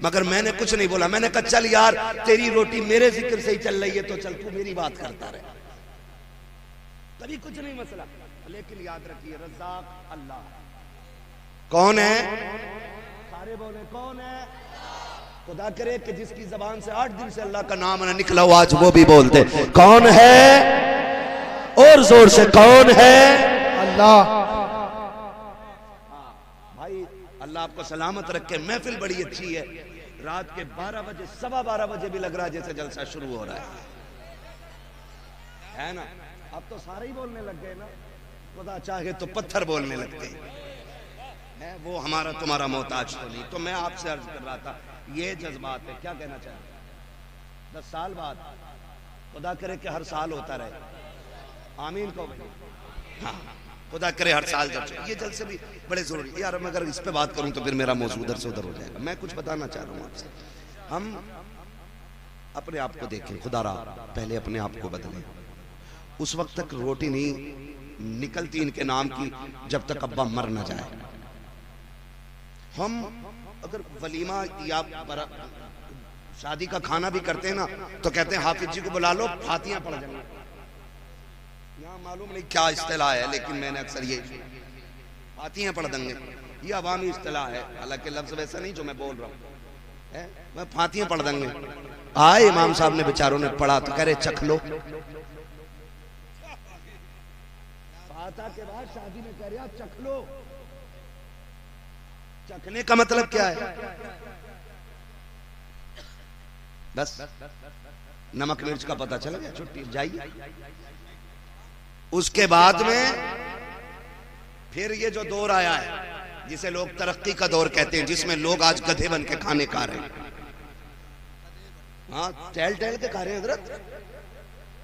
Speaker 1: मगर मैंने कुछ नहीं बोला। मैंने कहा चल यार तेरी रोटी मेरे जिक्र से ही चल रही है तो चल तू मेरी बात करता रहे, कभी कुछ नहीं मसला। लेकिन याद रखिए रज़्ज़ाक़ अल्लाह कौन है, सारे बोले कौन है। खुदा करे कि जिसकी जबान से 8 दिन से अल्लाह का नाम न निकला हो आज वो भी बोलते कौन है, और जोर से कौन है,
Speaker 3: अल्लाह।
Speaker 1: भाई अल्लाह आपको सलामत रखे। महफिल बड़ी अच्छी है, रात के 12 बजे 12:15 बजे भी लग रहा है जैसे जलसा शुरू हो रहा है ना। अब तो सारे ही बोलने लग गए ना, खुदा चाहे तो पत्थर बोलने लगते हैं, वो हमारा तुम्हारा मोहताज तो नहीं। तो मैं आपसे अर्ज कर रहा था ये जज्बात है, क्या कहना चाहिए 10 साल बाद, खुदा करे कि हर साल होता रहे, आमीन को। हाँ खुदा करे हर साल जब ये जलसे भी बड़े जरूरी यार। मैं अगर इस पे बात करूं तो फिर मेरा मौजूद उधर से उधर हो जाएगा। मैं कुछ बताना चाह रहा हूं आपसे, हम अपने आप को देखें, खुदा रहा पहले अपने आप को बदलें। उस वक्त तक रोटी नहीं निकलती इनके नाम की जब तक अब्बा मर ना जाए। हम अगर वलीमा या शादी का खाना भी करते हैं ना तो कहते हैं हाफिज जी को बुला लो, फातियां पढ़ जाएंगे। यहाँ मालूम नहीं क्या इस्तिलाह है, लेकिन मैंने अक्सर ये फातियां पढ़ देंगे, ये अवामी इस्तिलाह है, हालांकि लफ्ज वैसा नहीं जो मैं बोल रहा हूँ। मैं फातियां पढ़ देंगे। आए इमाम साहब ने बेचारों ने पढ़ा तो कह रहे चख लो, बराता के बाद शादी में कह रहा चख लो। चखने का मतलब क्या है? बस नमक मिर्च का पता चल गया, छुट्टी जाइए। उसके बाद में फिर ये जो दौर आया है जिसे लोग तरक्की का दौर कहते हैं, जिसमें लोग आज गधे बन के खाने खा रहे हैं। हाँ, टहल टहल के खा रहे हैं हजरत।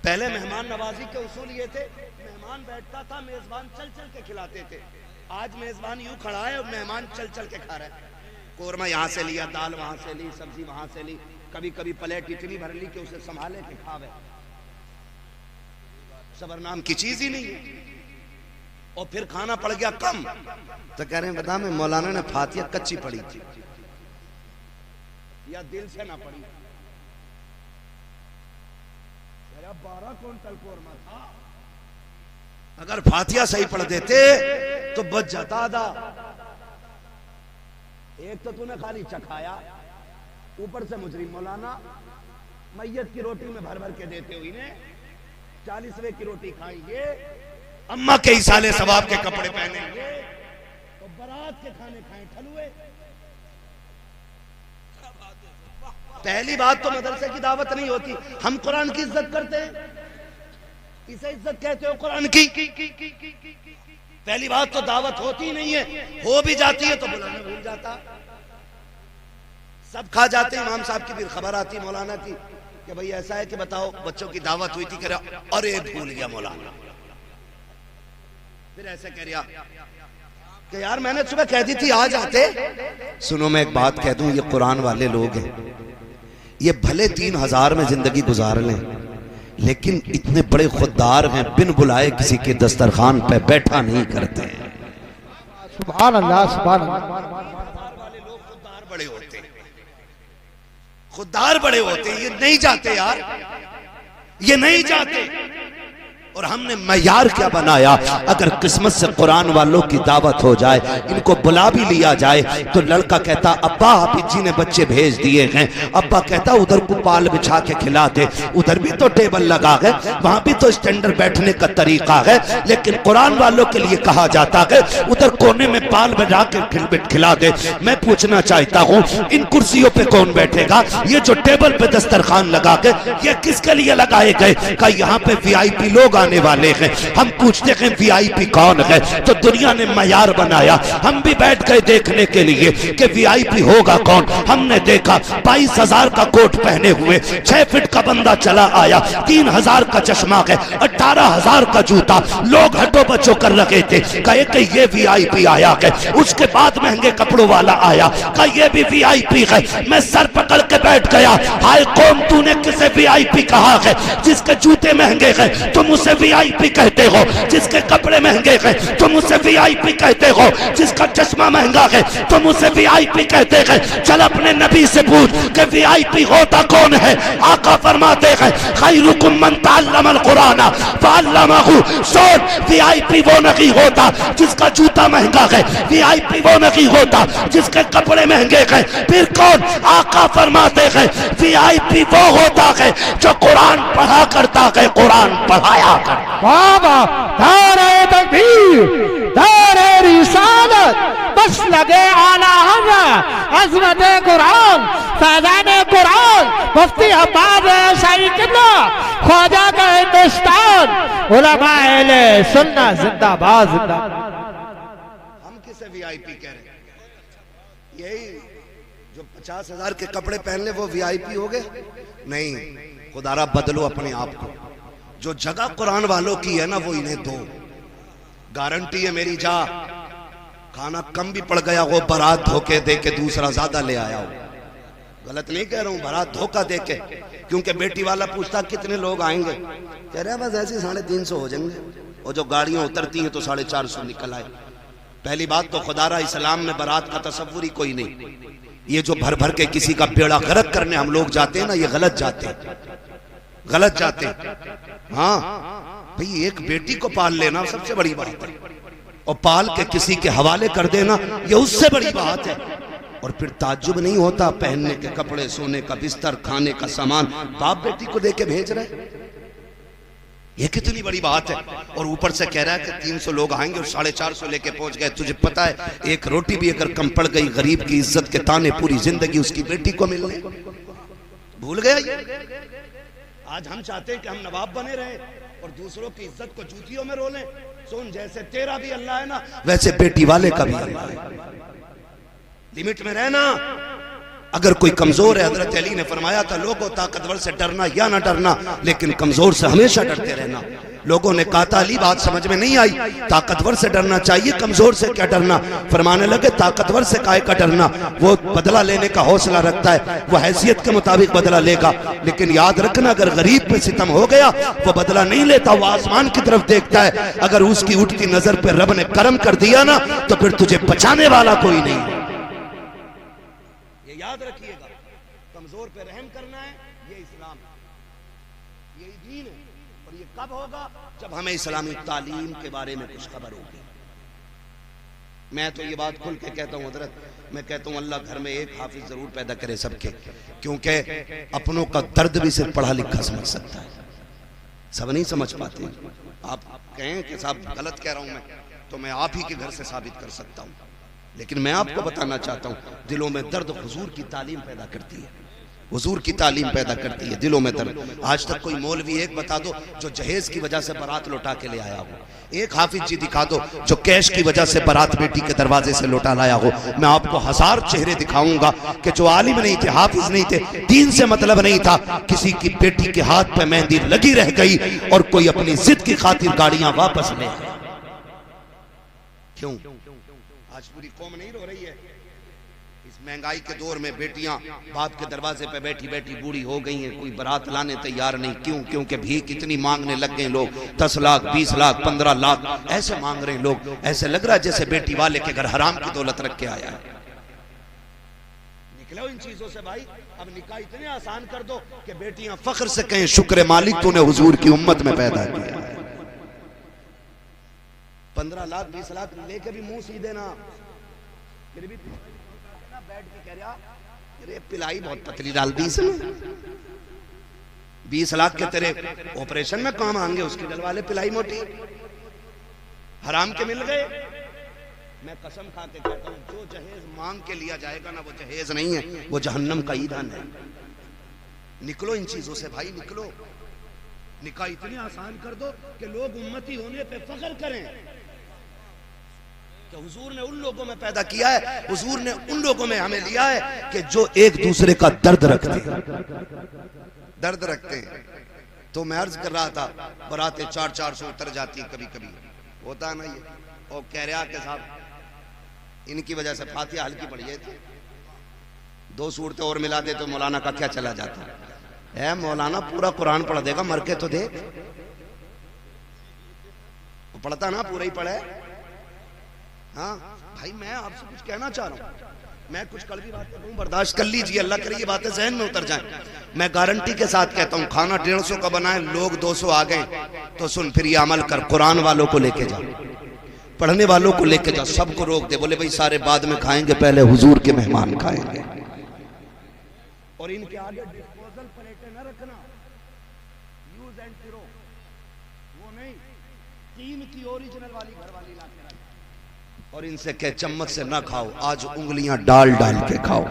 Speaker 1: पहले मेहमान नवाजी के उसूल ये थे, मेहमान बैठता था, मेजबान चल चल के खिलाते थे। आज मेजबान यूं खड़ा है और मेहमान चल चल के खा रहा है। कोरमा यहाँ से लिया, दाल वहां से ली, सब्जी वहां से ली, कभी कभी प्लेट इतनी भर ली कि उसे संभाले के खावे। सबर नाम की चीज ही नहीं है। और फिर खाना पड़ गया कम तो कह रहे हैं बता मैं मौलाना ने फातिया कच्ची पड़ी थी या दिल से ना पड़ी। 12 क्विंटल कोरमा था, अगर फातिया सही पढ़ देते तो बच जाता आधा। एक तो तूने खाली चखाया, ऊपर से मुजरिम मौलाना मैयत की रोटी में भर भर के देते हुए ने 40वें की रोटी खाएंगे, अम्मा के इसाले सवाब के कपड़े पहनेंगे, तो बारात के खाने खाएं ठलुए। पहली बात तो मदरसे की दावत नहीं होती, हम कुरान की इज्जत करते हैं, इसे इज्जत कहते हो कुरान की। पहली बात तो दावत होती नहीं है, हो भी जाती है तो बुलाना भूल जाता। सब खा जाते, इमाम साहब की फिर खबर आती मौलाना की कि भाई ऐसा है कि बताओ बच्चों की दावत हुई थी, कह रहा अरे भूल गया मौलाना। फिर ऐसे कह रहा कि यार मैंने सुबह कह दी थी आ जाते। सुनो मैं एक बात कह दूं, ये कुरान वाले लोग हैं, ये भले 3000 में जिंदगी गुजार लें, लेकिन इतने बड़े खुददार हैं, बिन बुलाए किसी के दस्तरखान पे बैठा नहीं करते।
Speaker 3: सुभान अल्लाह, सुभान अल्लाह।
Speaker 1: वाले लोग खुददार बड़े होते हैं, खुददार बड़े होते हैं। ये नहीं जाते यार, ये नहीं जाते। और हमने मयार क्या बनाया, अगर किस्मत से कुरान वालों की दावत हो जाए, इनको बुला भी लिया जाए, तो लड़का कहता अब्बा हाफिज जी ने बच्चे भेज दिए हैं, अब्बा कहता उधर को पाल बिछा के खिला दे, उधर भी तो टेबल लगा है, वहां भी तो स्टैंडर्ड बैठने का तरीका है, लेकिन कुरान वालों के लिए कहा जाता है उधर कोने में पाल बिछा के खिला दे। मैं पूछना चाहता हूँ इन कुर्सियों पे कौन बैठेगा? ये जो टेबल पे दस्तरखान लगा के ये किसके लिए लगाए गए? का यहाँ पे वीआईपी लोग आने वाले हैं। हम पूछते हैं वीआईपी कौन है, तो दुनिया ने मयार बनाया। हम भी बैठ गए देखने के लिए कि वीआईपी होगा कौन। हमने देखा 22,000 का कोट पहने हुए 6 फीट का बंदा चला आया, 3,000 का चश्मा है, 18,000 का जूता, लोग हटो बचो कर रखे थे, कहे कि ये वीआईपी आया है। उसके बाद महंगे कपड़ों वाला आया, कहा ये भी वीआईपी है। मैं सर पकड़ के बैठ गया, हाय कौन तूने किसे वीआईपी कहा है? जिसके जूते महंगे हैं तुम उसे वीआईपी कहते हो, जिसके कपड़े महंगे हैं तुम उसे वीआईपी कहते हो, जिसका चश्मा महंगा है तुम उसे वीआईपी कहते हैं। चल अपने नबी से पूछ कि वीआईपी होता कौन है? आका फरमाते हैं खैरुकुम मन तअल्लमल कुरान फअल्लमहु। सुन, वीआईपी वो नहीं होता जिसका जूता महंगा है, वीआईपी वो नहीं होता जिसके कपड़े महंगे हैं। फिर कौन? आका फरमाते हैं वीआईपी वो होता है जो कुरान पढ़ा करता है, कुरान पढ़ाया कर।
Speaker 3: बाबा नारे तकबीर, नारे रिसालत, बस लगे आला हज़रत अज़मत कुरान, फैज़ान कुरान, मुफ्ती अब्बास शाही किबला, ख्वाजा का हिंदुस्तान, उलमा अहले सुन्नत जिंदाबाद जिंदाबाद।
Speaker 1: हम किसे वीआईपी कह रहे हैं? यही जो 50,000 के कपड़े पहन ले वो वीआईपी हो गए? नहीं, खुदारा बदलो अपने आप को। जो जगह कुरान वालों की है ना वो इन्हें दो। गारंटी है मेरी, जा खाना कम भी पड़ गया हो, बारात धोखे दे के दूसरा ज्यादा ले आया हो। गलत नहीं कह रहा हूं, बारात धोखा दे के। क्योंकि बेटी वाला पूछता कितने लोग आएंगे, कह रहे बस ऐसे 350 हो जाएंगे, और जो गाड़ियां उतरती हैं तो 450 निकल आए। पहली बात तो खुदारा इस्लाम में बारात का तस्वुर ही कोई नहीं। ये जो भर भर के किसी का बेड़ा गर्क करने हम लोग जाते हैं ना, ये गलत जाते हैं, गलत जाते हैं। हाँ भाई, एक बेटी को पाल लेना सबसे बड़ी बात है, और पाल के किसी के हवाले कर देना ये उससे बड़ी बात है। और फिर ताज्जुब नहीं होता, पहनने के कपड़े, सोने का बिस्तर, खाने का सामान बाप बेटी को दे के भेज रहे। ये कितनी बड़ी बात है। और ऊपर से कह रहा है कि 300 लोग आएंगे और 450 लेके पहुंच गए। तुझे पता है एक रोटी भी अगर कम पड़ गई, गरीब की इज्जत के ताने पूरी जिंदगी उसकी बेटी को मिलने। भूल गया ये? आज हम चाहते हैं कि हम नवाब बने रहे और दूसरों की इज्जत को जूतियों में रोलें। सुन, जैसे तेरा भी अल्लाह है ना, वैसे बेटी वाले का भी अल्लाह है। लिमिट में रहना। अगर कोई कमजोर है, हजरत अली ने फरमाया था लोगों ताकतवर से डरना या ना डरना, लेकिन कमजोर से हमेशा डरते रहना। लोगों ने कहा था अली बात समझ में नहीं आई, ताकतवर से डरना चाहिए, कमजोर से क्या डरना। फरमाने लगे ताकतवर से काहे का डरना, वो बदला लेने का हौसला रखता है, वो हैसियत के मुताबिक बदला लेगा। लेकिन याद रखना अगर गरीब पे सितम हो गया वो बदला नहीं लेता, वो आसमान की तरफ देखता है। अगर उसकी उठती नजर पे रब ने करम कर दिया ना तो फिर तुझे बचाने वाला कोई नहीं। याद रखिएगा, कमजोर पे रहम करना है, ये इस्लाम, यही दीन है। और ये कब होगा? जब हमें इस्लामी तालीम के बारे में कुछ खबर होगी। मैं तो ये बात खुल के कहता हूँ हजरत, मैं कहता हूँ अल्लाह घर में एक हाफिज जरूर पैदा करे सबके, क्योंकि अपनों का दर्द भी सिर्फ पढ़ा लिखा समझ सकता है, सब नहीं समझ पाते। आप कहें कि साहब गलत कह रहा हूं मैं, तो मैं आप ही के घर से साबित कर सकता हूं। लेकिन मैं आपको बताना चाहता हूं, दिलों में दर्द हुजूर की तालीम पैदा करती है, हुजूर की तालीम पैदा करती है दिलों में दर्द। आज तक कोई मौलवी एक बता दो जो जहेज की वजह से बारात लौटा के ले आया हो, एक हाफिज जी दिखा दो जो कैश की वजह से बारात बेटी के दरवाजे से लौटा लाया हो। मैं आपको 1000 चेहरे दिखाऊंगा कि जो आलिम नहीं थे, हाफिज नहीं थे, दीन से मतलब नहीं था, किसी की बेटी के हाथ पे मेहंदी लगी रह गई और कोई अपनी जिद की खातिर गाड़ियां वापस ले आए। क्यों? आज पूरी कौम नहीं रो रही है? इस महंगाई के दौर में बेटियां बाप के दरवाजे पे बैठी बैठी बूढ़ी हो गई हैं, कोई बारात लाने तैयार नहीं। क्यों? क्योंकि भीख इतनी मांगने लग गए लोग, 10 लाख 20 लाख 15 लाख ऐसे मांग रहे हैं लोग। ऐसे लग रहा है जैसे बेटी वाले के घर हराम की दौलत रख के आया है। निकलो इन चीजों से भाई। अब निकाह इतने आसान कर दो कि बेटियां फख्र से कहें शुक्र मालिक तूने हुजूर की उम्मत में पैदा किया है। 15 लाख 20 लाख लेके भी मुंह सीधे ना, फिर भी बैठ के कह रहा अरे पिलाई बहुत पतली डाल दी इसमें, 20 लाख के तेरे ऑपरेशन में काम आएंगे, उसके गल वाले पिलाई मोटी हराम के मिल गए। मैं कसम खा के कहता हूं जो जहेज मांग के लिया जाएगा ना वो जहेज नहीं है, वो जहन्नम का ईंधन है। निकलो इन चीजों से भाई, निकलो। निकाह इतनी आसान कर दो कि लोग उम्मती होने पे फख्र करें कि हुजूर ने उन लोगों में पैदा किया है, हुजूर ने उन लोगों में हमें लिया है कि जो एक दूसरे का दर्द रखते हैं, दर्द रखते हैं। तो मैं अर्ज कर रहा था बरातें 400-400 उतर जाती हैं कभी कभी, होता है ना ये। और कह रहा कि साहब इनकी वजह से फातिहा हल्की पड़ी है, 2 सूरतें और मिला दे तो मौलाना का क्या चला जाता है। मौलाना पूरा कुरान पढ़ देगा, मर के तो देख, पढ़ता ना पूरा ही पढ़े। हाँ भाई मैं आपसे कुछ कहना चाह रहा हूँ, मैं कुछ कड़वी बातें कहूँ बर्दाश्त कर लीजिए, अल्लाह करे ये बातें जहन में उतर जाएं। मैं गारंटी के साथ कहता हूँ खाना 150 का बनाए, लोग 200 आ गए तो सुन फिर ये अमल कर, कुरान वालों को लेके जा, पढ़ने वालों को लेके जा, सबको रोक दे, बोले भाई सारे बाद में खाएंगे, पहले हुजूर के मेहमान खाएंगे। और इनके आगे डिस्पोजल प्लेटें न रखना, यूज एंड थ्रो, वो नहीं, कीमती ओरिजिनल वाली घर वाली ला के रख। और इनसे कह चम्मच से ना खाओ, आज उंगलियां डाल डाल के खाओ।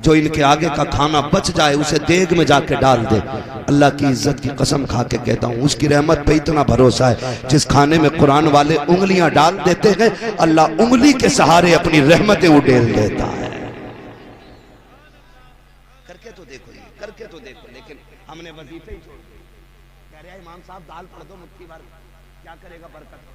Speaker 1: जो इनके आगे का खाना बच जाए उसे देग में जाके डाल दे। अल्लाह की इज्जत की कसम खा के कहता हूँ उसकी रहमत पे इतना भरोसा है, जिस खाने में कुरान वाले उंगलियां डाल देते हैं अल्लाह उंगली के सहारे अपनी रहमतें उड़ेल देता है। करके तो देखो, ये करके तो देखो। लेकिन हमने वजीफे ही छोड़ दिए। कह रहा इमाम साहब दाल पढ़ दो मुट्ठी भर, क्या करेगा बरकत है।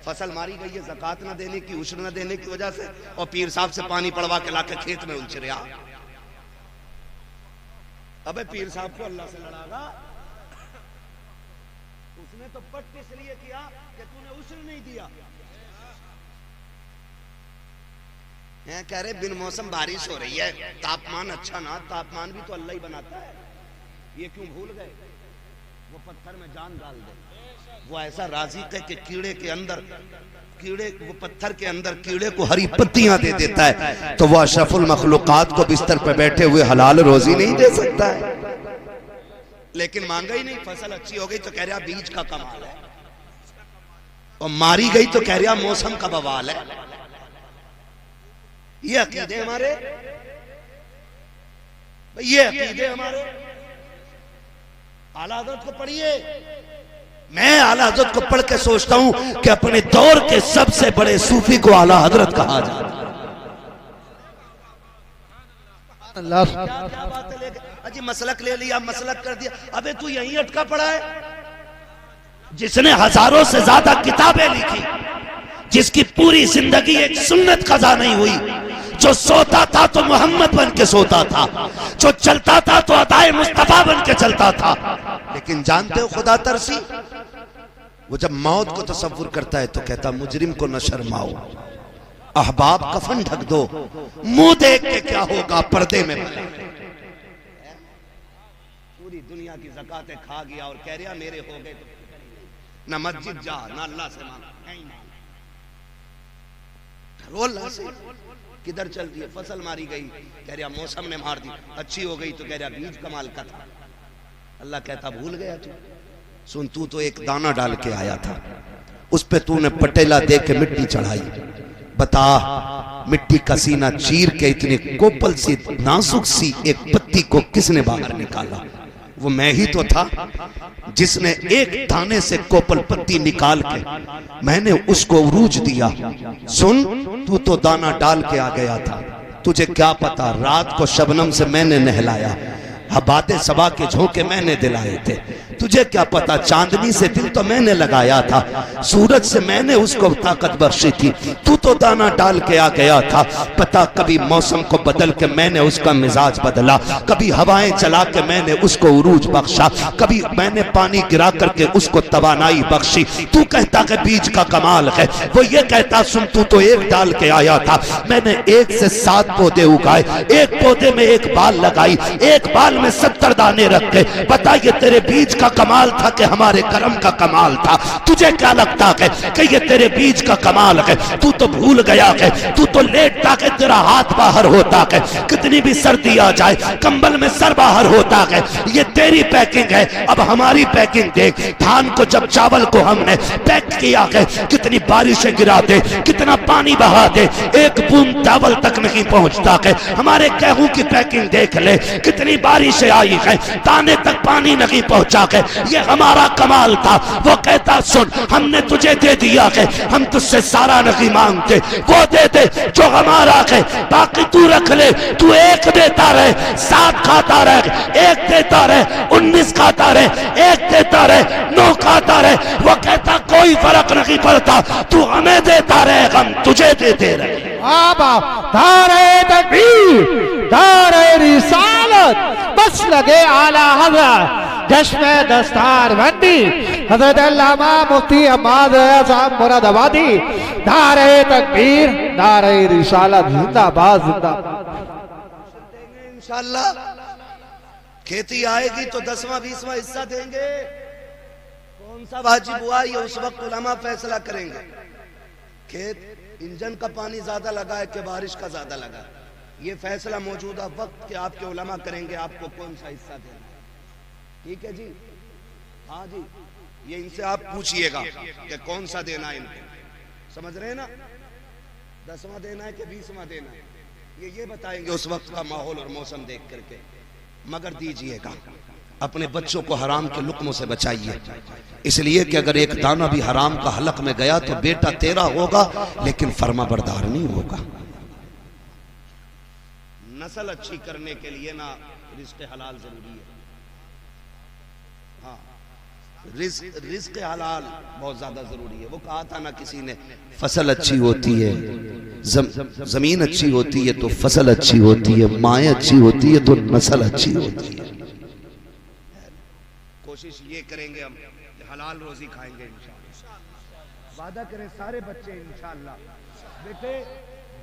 Speaker 1: फसल मारी गई है ज़कात न देने की, उश्र न देने की वजह से, और पीर साहब से पानी पड़वा के लाके खेत में उलझ रहा। अबे पीर साहब को अल्लाह से लड़ागा, उसने तो पट इसलिए किया कि तूने उश्र नहीं दिया। कह रहे बिन मौसम बारिश हो रही है, तापमान अच्छा ना, तापमान भी तो अल्लाह ही बनाता है, ये क्यों भूल गए। वो पत्थर में जान डाल दे, वो ऐसा राज़िक़ है कि कीड़े के अंदर, कीड़े वो पत्थर के अंदर कीड़े को हरी पत्तियां दे देता है, तो वो अशरफुल मखलूकात को बिस्तर पर बैठे हुए हलाल रोजी नहीं दे सकता है। लेकिन मांगा ही नहीं। फसल अच्छी हो गई तो कह रहा बीज का कमाल है, और मारी गई तो कह रहा मौसम का बवाल है। ये अकीदे हमारे, ये अकीदे हमारे। आला हज़रत को पढ़िए। मैं आला हज़रत को पढ़ के सोचता हूं कि अपने दौर के सबसे बड़े सूफी को आला हज़रत कहा जाता है। क्या बात है, अजी मसलक ले लिया, मसलक कर दिया। अबे तू यहीं अटका पड़ा है। जिसने हजारों से ज्यादा किताबें लिखी, जिसकी पूरी जिंदगी एक सुन्नत कज़ा नहीं हुई, जो सोता था तो मोहम्मद बन के सोता था, जो चलता था तो अदाए मुस्तफा बन के चलता था। लेकिन जानते हो खुदा तरसी, वो जब मौत को तसव्वुर करता है तो कहता मुजरिम को न शर्माओ, अहबाब कफन ढक दो, मुंह देख के क्या होगा पर्दे में। पूरी दुनिया की ज़कातें खा गया और कह रहा मेरे हो गए। ना मस्जिद जा, ना अल्लाह से मांग, अल्लाह से। किधर चल दिए, फसल मारी गई, कह रहा मौसम ने मार दी। अच्छी हो गई तो कह रहा बीज कमाल का था। अल्लाह कहता भूल गया तू। सुन, तू तो एक दाना डाल के आया था, उस पे तूने पटेला दे के मिट्टी चढ़ाई। बता, मिट्टी का सीना चीर के इतनी कोपल सी नाजुक सी एक पत्ती को किसने बाहर निकाला? वो मैं ही तो था जिसने एक दाने से कोपल पत्ती निकाल के मैंने उसको उरूज दिया। सुन, तू तो दाना डाल के आ गया था, तुझे क्या पता रात को शबनम से मैंने नहलाया, हबादे सबा के झोंके मैंने दिलाए थे। तुझे क्या पता चांदनी से दिल तो मैंने लगाया था, सूरज से मैंने उसको ताकत बख्शी थी। तू तो दाना डाल के आ गया था। पता कभी मौसम को बदल के मैंने उसका मिजाज बदला, कभी हवाएं चला के मैंने उसको उरूज बख्शा, कभी मैंने पानी गिरा करके उसको तवानाई बख्शी। तू कहता कि बीज का कमाल है, वो ये कहता सुन तू तो एक डाल के आया था, मैंने 1 से 7 पौधे उगाए, एक पौधे में एक बाल लगाई, एक बाल में 70 दाने रखे। बता ये तेरे बीज का कमाल था कि हमारे कर्म का कमाल था? तुझे क्या लगता है कि ये तेरे बीज का कमाल है? तू तो भूल गया है, तू तो लेटता के तेरा हाथ बाहर होता है, कितनी भी सर्दी आ जाए कंबल में सर बाहर होता है। ये तेरी पैकिंग है, अब हमारी पैकिंग देख। धान को जब चावल को हमने पैक किया है, कितनी बारिशें गिरा दे, कितना पानी बहा दे, एक बूंद चावल तक नहीं पहुंचता है। हमारे गेहूं की पैकिंग देख ले, कितनी बारिशें आई है, दाने तक पानी नहीं पहुंचा है। ये हमारा कमाल था। वो कहता सुन, हमने तुझे दे दिया है, हम तुझसे सारा नहीं मांगते, वो दे दे जो हमारा है, बाकी तू रख ले। तू एक देता रहे, 7 खाता रहे, एक देता रहे, 19 खाता रहे, एक देता रहे, 9 खाता रहे। वो कहता कोई फर्क नहीं पड़ता, तू हमें देता रहे, हम तुझे देते रहे।
Speaker 3: नारे तकबीर, नारे रिसालत, बस लगे आला हज़रत, जश्न दस्तार बंदी हज़रत अल्लामा मुफ्ती अहमद साहब मुरादाबादी। नारे तकबीर, नारे रिसालत, जिंदाबाद जिंदाबाद।
Speaker 1: इंशाअल्लाह खेती आएगी तो 10वां 20वां हिस्सा देंगे। कौन सा वाजिब हुआ ये उस वक्त उलमा फैसला करेंगे। खेत इंजन का पानी ज्यादा लगा है कि बारिश का ज्यादा लगा, ये फैसला मौजूदा वक्त के आपके उलमा करेंगे आपको कौन सा हिस्सा देना। ठीक है जी, हाँ जी, ये इनसे आप पूछिएगा कि कौन सा देना है इनको। समझ रहे हैं ना, 10वां देना है कि 20वां देना है, ये बताएंगे उस वक्त का माहौल और मौसम देख करके। मगर दीजिएगा, अपने बच्चों को हराम के लुक्मों से बचाइए, इसलिए कि अगर एक दाना भी हराम का हलक में गया तो बेटा तेरा होगा लेकिन फर्मा बरदार नहीं होगा। नस्ल अच्छी करने के लिए ना रिज़्क़ हलाल जरूरी है। हाँ, रिज़्क़ हलाल बहुत ज्यादा जरूरी है। वो कहा था ना किसी ने, फसल अच्छी होती है, जमीन अच्छी होती है तो फसल अच्छी होती है, माएँ अच्छी होती है तो नस्ल अच्छी होती है। कोशिश ये करेंगे हम हलाल रोजी खाएंगे इंशाअल्लाह। वादा करें सारे बच्चे इंशाअल्लाह। बेटे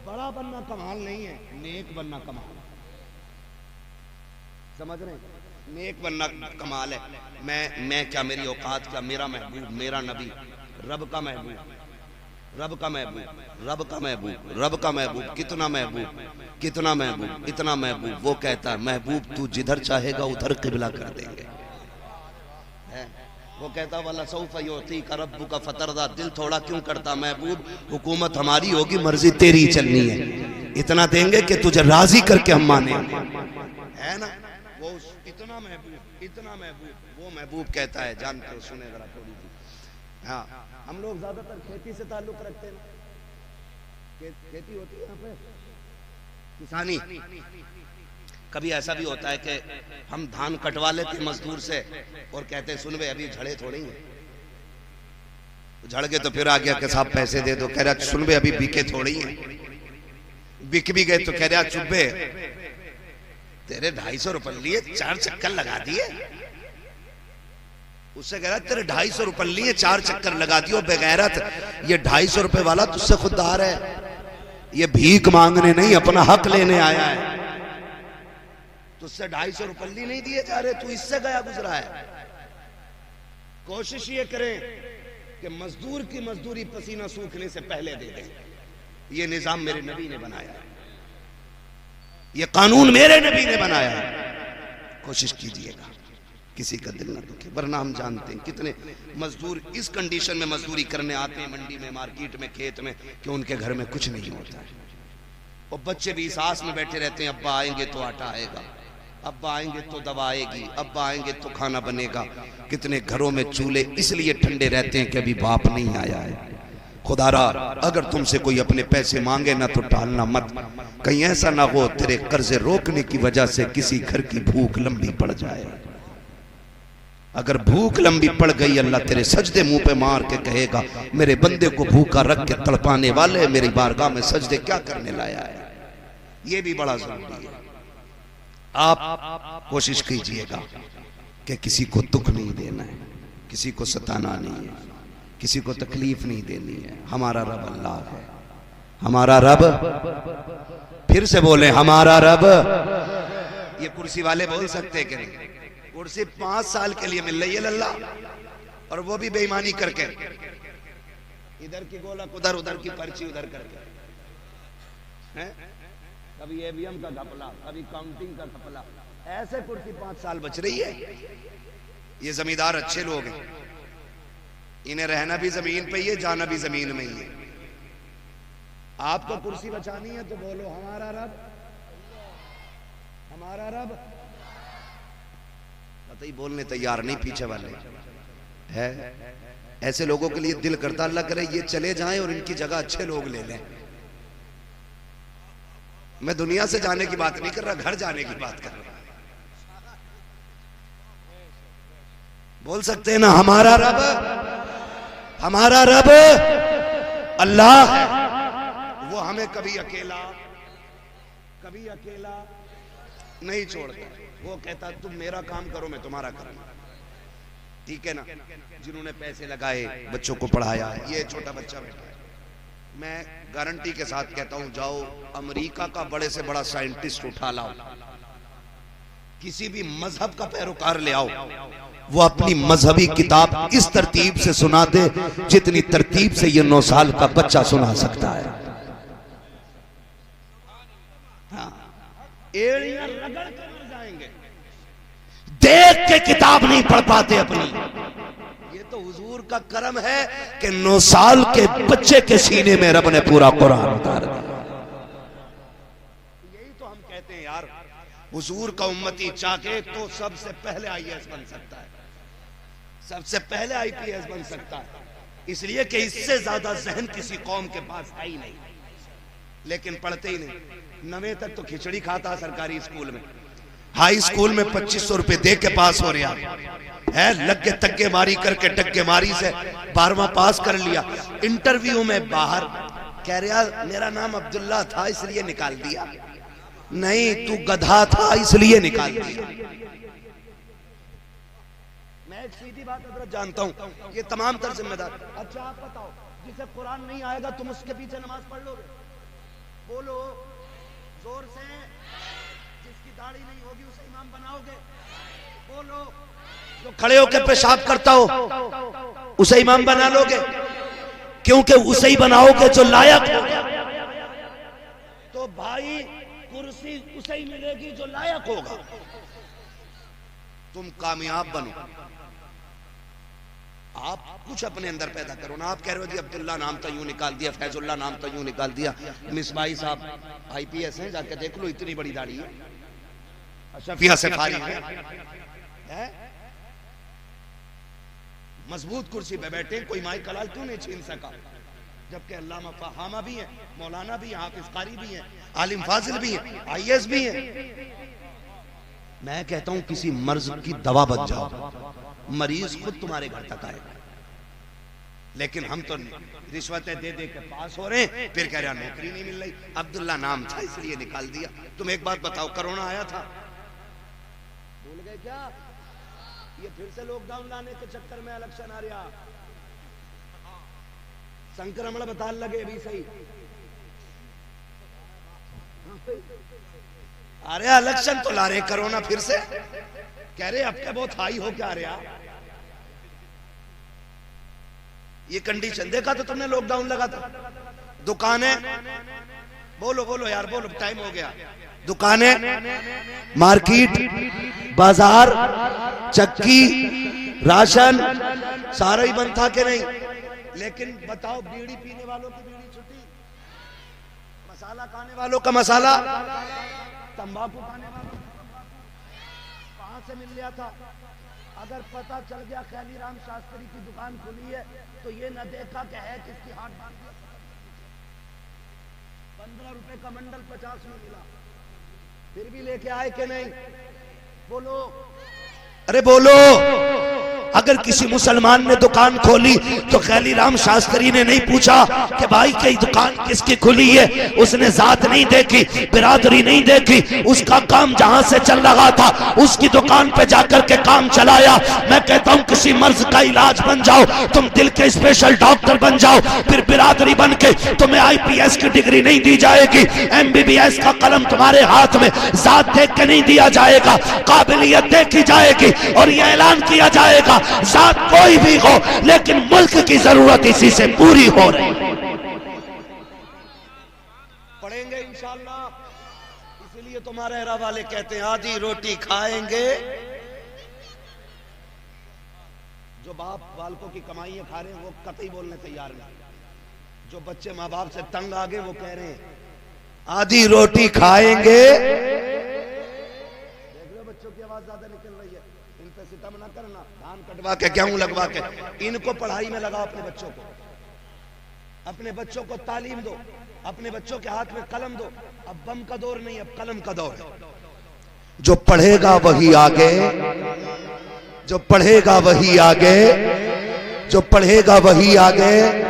Speaker 1: बड़ा बनना कमाल नहीं है, नेक बनना कमाल। समझ रहे हैं, नेक बनना कमाल है। मैं क्या, मेरी औकात क्या, मेरा महबूब, मेरा नबी, रब का महबूब, रब का महबूब, रब का महबूब, रब का महबूब, कितना महबूब, कितना महबूब, इतना महबूब। वो कहता है महबूब तू जिधर चाहेगा उधर किबला कर देंगे। वो कहता वाला सौफ योती का रब्बु का फतरदा, दिल थोड़ा क्यों करता महबूब, हुकूमत हमारी होगी मर्जी तेरी चलनी है, इतना देंगे कि तुझे राजी करके हम माने, है ना। वो इतना महबूब वो महबूब कहता है, जानते हो, सुने जरा थोड़ी सी। हाँ, हम लोग ज्यादातर खेती से ताल्लुक रखते हैं, खेती होती है यहाँ पे, किसानी। कभी ऐसा भी होता है कि हम धान कटवा लेते मजदूर से और कहते हैं सुन बे अभी झड़े थोड़ी हैं, झड़ गए तो फिर आ गया कि साहब पैसे दे दो, कह रहा सुन बे अभी बिके थोड़ी हैं, बिक भी गए तो कह रहा चुप्पे तेरे 250 रुपए लिए 4 चक्कर लगा दिए, उससे कह रहा तेरे 250 रुपए लिए 4 चक्कर लगा दियो बेगैरत, ये 250 रुपए वाला तुझसे खुददार है, ये भीख मांगने नहीं अपना हक लेने आया है, तुझसे 250 रुपये नहीं दिए जा रहे, तू इससे गया गुजरा है। कोशिश ये करें कि मजदूर की मजदूरी पसीना सूखने से पहले दे दें, ये निजाम मेरे नबी ने बनाया है, ये कानून मेरे नबी ने बनाया है। कोशिश कीजिएगा किसी का दिल ना दुखे, वरना हम जानते हैं कितने मजदूर इस कंडीशन में मजदूरी करने आते हैं मंडी में, मार्केट में, खेत में, कि उनके घर में कुछ नहीं होता है, और बच्चे भी इस आस में बैठे रहते हैं अब्बा आएंगे तो आटा आएगा, अब्बा आएंगे तो दवा आएगी, अब्बा आएंगे तो खाना बनेगा। कितने घरों में चूल्हे इसलिए ठंडे रहते हैं कि अभी बाप नहीं आया है। खुदारा अगर तुमसे कोई अपने पैसे मांगे ना तो टालना मत, कहीं ऐसा ना हो तेरे कर्जे रोकने की वजह से किसी घर की भूख लंबी पड़ जाए। अगर भूख लंबी पड़ गई अल्लाह तेरे सजदे मुंह पे मार के कहेगा मेरे बंदे को भूखा रख के तड़पाने वाले मेरी बारगाह में सजदे क्या करने लाया है। ये भी बड़ा जरूरी है। आप कोशिश कीजिएगा कि किसी को दुख नहीं देना है, किसी को सताना नहीं है, किसी को तकलीफ नहीं देनी है। हमारा रब अल्लाह है, हमारा रब, फिर से बोले हमारा रब। ये कुर्सी वाले बोल सकते कि नहीं, कुर्सी 5 साल के लिए मिल रही है लल्ला, और वो भी बेईमानी करके, इधर की गोलक उधर, उधर की पर्ची उधर करके, हैं? कभी एवीएम का घपला, कभी काउंटिंग का घपला, ऐसे कुर्सी 5 साल बच रही है। ये जमींदार अच्छे लोग हैं, इन्हें रहना भी जमीन पे ही है, जाना भी जमीन में ही है। आपको कुर्सी बचानी है तो बोलो हमारा रब, हमारा रब। कतई बोलने तैयार नहीं पीछे वाले है। ऐसे लोगों के लिए दिल करता अल्लाह करे ये चले जाएं और इनकी जगह अच्छे लोग ले लें। मैं दुनिया से जाने की बात नहीं कर रहा, घर जाने की बात कर रहा। बोल सकते हैं ना हमारा रब, हमारा रब अल्लाह है। वो हमें कभी अकेला नहीं छोड़ता। वो कहता तुम मेरा काम करो मैं तुम्हारा करूंगा, ठीक है ना। जिन्होंने पैसे लगाए, बच्चों को पढ़ाया, ये छोटा बच्चा बैठा है, मैं गारंटी के साथ कहता हूं जाओ अमेरिका का बड़े से बड़ा साइंटिस्ट उठा लाओ, किसी भी मजहब का पैरोकार ले आओ, वो अपनी मजहबी किताब इस तरतीब से सुना दे जितनी तरतीब से ये 9 साल का बच्चा सुना सकता है। हाँ, एड़ियां रगड़ कर मर जाएंगे, देख के किताब नहीं पढ़ पाते अपनी। ये तो हुजूर का करम है कि 9 साल के बच्चे के सीने में रब ने पूरा कुरान उतार दिया। यही तो हम कहते हैं यार, हुजूर का उम्मती चाहे तो सबसे पहले आईएएस बन सकता है, सबसे पहले आईपीएस बन सकता है, इसलिए कि इससे ज्यादा जहन किसी कौम के पास है ही नहीं, लेकिन पढ़ते ही नहीं। 9वीं तक तो खिचड़ी खाता सरकारी स्कूल में, हाई स्कूल में 2500 रुपए दे के पास हो रहा है, लगे तक्के मारी करके टक्के मारी से 12वां पास कर लिया। इंटरव्यू में बाहर कह रहा मेरा नाम अब्दुल्ला था इसलिए निकाल दिया, नहीं तू गधा था इसलिए निकाल दिया। मैं एक सीधी बात हजरत जानता हूं, ये तमाम तर जिम्मेदार। अच्छा आप बताओ, जिसे कुरान नहीं आएगा तुम उसके पीछे नमाज पढ़ लोगे? बोलो जोर से। जिसकी दाढ़ी नहीं होगी उसे इमाम बनाओगे? बोलो। जो खड़े होकर पेशाब करता हो उसे इमाम बना लोगे? क्योंकि उसे ही बनाओगे जो लायक हो। तो भाई कुर्सी उसे ही मिलेगी जो लायक होगा। तुम कामयाब बनो, आप कुछ अपने अंदर पैदा करो ना। आप कह रहे हो जी अब्दुल्ला नाम तो यूं निकाल दिया, फैजुल्ला नाम तो यूं निकाल दिया। मिसबाई साहब IPS हैं, जाके देख लो, इतनी बड़ी दाढ़ी है। अशफिया से फारिग है, मजबूत कुर्सी पे बैठे, कोई माई कलाल क्यों नहीं छीन सका? जबकि अल्लामा फहामा भी है, मौलाना भी है, हाफिज कारी भी है, आलिम फाजिल भी है, IAS भी है। मैं कहता हूं किसी मर्ज की दवा बन जाओ, मरीज खुद तुम्हारे घर तक आएगा। लेकिन हम तो रिश्वतें दे दे के पास हो रहे हैं, फिर कह रहे हैं नौकरी नहीं मिल रही। अब्दुल्ला नाम था इसलिए निकाल दिया। तुम एक बात बताओ, कोरोना आया था, भूल गए क्या? ये फिर से लॉकडाउन लाने के चक्कर में इलेक्शन आ रहा, संक्रमण बता लगे भी सही। अरे इलेक्शन तो ला रहे, कोरोना फिर से कह रहे अब क्या बहुत हाई हो क्या रहा। ये कंडीशन देखा तो तुमने, लॉकडाउन लगा था, दुकानें, बोलो बोलो यार बोलो, टाइम हो गया। दुकानें, मार्केट, बाजार, चक्की, राशन सारा ही बंद था कि नहीं? लेकिन बताओ, बीड़ी पीने वालों की बीड़ी छुट्टी, मसाला खाने वालों का मसाला, तंबाकू खाने वालों का तंबाकू कहां से मिल गया था? अगर पता चल गया खैलीराम शास्त्री की दुकान खुली है तो ये न देखा कि है किसकी हाथ बांध दिया। 15 रुपए का मंडल 50 में मिला, फिर भी लेके आए कि नहीं? बोलो, अरे बोलो। अगर किसी मुसलमान ने दुकान खोली तो खैलीराम शास्त्री ने नहीं पूछा कि भाई की दुकान किसकी खुली है, उसने जात नहीं देखी, बिरादरी नहीं देखी, उसका काम जहां से चल रहा था उसकी दुकान पे जाकर के काम चलाया। मैं कहता हूं किसी मर्ज का इलाज बन जाओ, तुम दिल के स्पेशल डॉक्टर बन जाओ, फिर बिरादरी बन के तुम्हें IPS की डिग्री नहीं दी जाएगी, MBBS का कलम तुम्हारे हाथ में जात देख के नहीं दिया जाएगा, काबिलियत देखी जाएगी और यह ऐलान किया जाएगा जात कोई भी हो लेकिन मुल्क की जरूरत इसी से पूरी हो रही। पढ़ेंगे इंशाअल्लाह, इसलिए तुम्हारे एरा वाले कहते हैं आधी रोटी खाएंगे। जो बाप बालकों की कमाइयां खा रहे हैं वो कतई बोलने तैयार नहीं। जो बच्चे माँ बाप से तंग आ गए वो कह रहे हैं आधी रोटी खाएंगे। देख लो बच्चों की आवाज ज्यादा निकल रही है, इन पे सितम ना करना, धान कटवा के गेहूं लगवा के इनको पढ़ाई में लगाओ। अपने बच्चों को, अपने बच्चों को तालीम दो, अपने बच्चों के हाथ में कलम दो। अब बम का दौर नहीं, अब कलम का दौर है। जो पढ़ेगा वही आगे, जो पढ़ेगा वही आगे, जो पढ़ेगा वही आगे।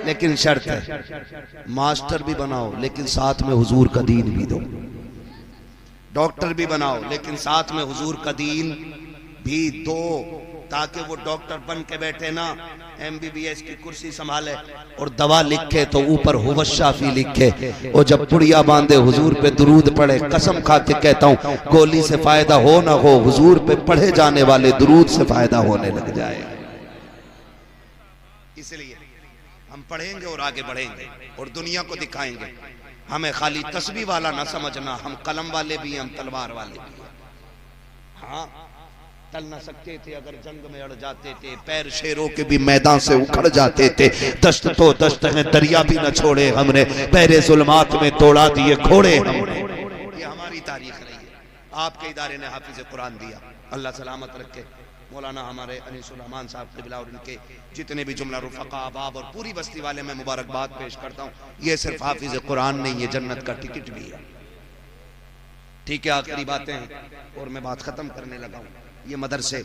Speaker 1: लेकिन शर्त है, मास्टर भी बनाओ लेकिन साथ में हुजूर का दीन भी दो, डॉक्टर भी बनाओ लेकिन साथ में हुजूर का दीन भी दो, ताकि वो डॉक्टर बन के बैठे ना MBBS की कुर्सी संभाले और दवा लिखे तो ऊपर हुवा शाफी लिखे, और जब पुड़िया बांधे हुजूर पे दुरूद पढ़े। कसम खा के कहता हूँ गोली से फायदा हो ना हो, हुजूर पे पढ़े जाने वाले दुरूद से फायदा होने लग जाएगा। इसलिए हम पढ़ेंगे और आगे बढ़ेंगे और दुनिया को दिखाएंगे। हमें खाली तस्बीह वाला ना समझना, हम कलम वाले भी हैं, हम तलवार वाले भी हैं। हाँ, टल ना सकते थे अगर जंग में अड़ जाते थे, पैर शेरों के भी मैदान से उखड़ जाते थे। दश्त तो दश्त है, दरिया भी न छोड़े हमने, पैरे जुल्मात में तोड़ा दिए घोड़े हमने। ये हमारी तारीख रही है। आपके इदारे ने हाफिज कुरान दिया, अल्लाह सलामत रखे। मौलाना हमारे अनीसुल रहमान साहब क़िबला और इनके जितने भी जुमला रुफ़क़ा अहबाब और पूरी बस्ती वाले मैं मुबारकबाद पेश करता हूँ। ये सिर्फ हाफिज कुरान नहीं, ये जन्नत का टिकट भी है। ठीक है, आखिरी बातें हैं और मैं बात ख़त्म करने लगा हूँ। ये मदरसे,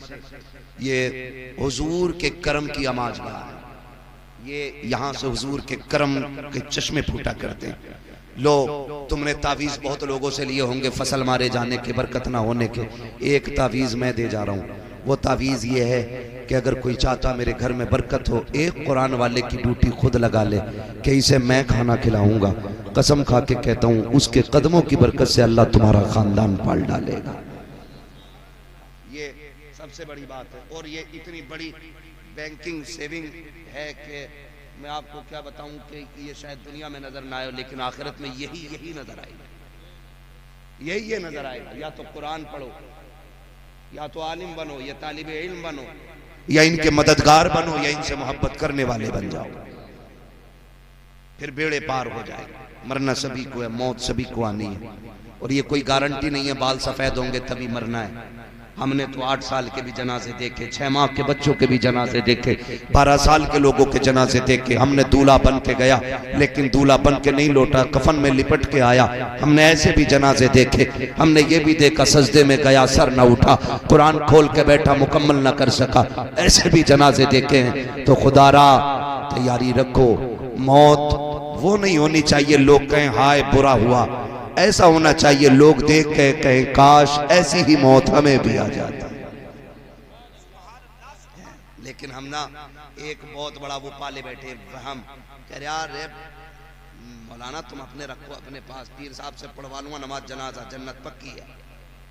Speaker 1: ये हुजूर के करम की आमाजगाह है। ये यहाँ से हुजूर के करम के चश्मे फूटा करते हैं। लो, तुमने तावीज़ बहुत लोगों से लिए होंगे फसल मारे जाने के, बरकत ना होने के। एक तावीज़ मैं दे जा रहा हूँ, वो तावीज़ ये है कि अगर कोई चाहता मेरे घर में बरकत हो, एक कुरान वाले की ड्यूटी खुद लगा ले कि इसे मैं खाना खिलाऊंगा। कसम खा के कहता हूँ उसके कदमों की बरकत से अल्लाह तुम्हारा खानदान पाल डालेगा। ये सबसे बड़ी बात है। और ये इतनी बड़ी बैंकिंग सेविंग है कि मैं आपको क्या बताऊं कि ये शायद दुनिया में नजर ना आए, लेकिन आखिरत में यही नजर आएगा, यही नजर आएगा। या तो कुरान पढ़ो, या तो आलिम बनो, या तालिबे इल्म बनो, या इनके मददगार बनो या इनसे मोहब्बत करने वाले बन जाओ, फिर बेड़े पार हो जाएगा। मरना सभी को है, मौत सभी को आनी है, और ये कोई गारंटी नहीं है बाल सफेद होंगे तभी मरना है। हमने तो 8 साल के भी जनाजे देखे, 6 माह के बच्चों के भी जनाजे देखे, 12 साल के लोगों के जनाजे देखे। हमने दूल्हा बन के गया लेकिन दूल्हा बन के नहीं लौटा, कफन में लिपट के आया। हमने ऐसे भी जनाजे देखे। हमने ये भी देखा सजदे में गया सर न उठा, कुरान खोल के बैठा मुकम्मल न कर सका, ऐसे भी जनाजे देखे हैं। तो खुदारा तैयारी रखो, मौत वो नहीं होनी चाहिए लोग कहें हाय बुरा हुआ, ऐसा होना चाहिए लोग देख के कहें काश ऐसी ही मौत हमें भी आ जाता। लेकिन हम ना एक बहुत बड़ा वो पाले बैठे, हम कह रहे यार मौलाना तुम अपने रखो अपने पास, पीर साहब से पढ़वा लूंगा नमाज जनाजा, जन्नत पक्की है।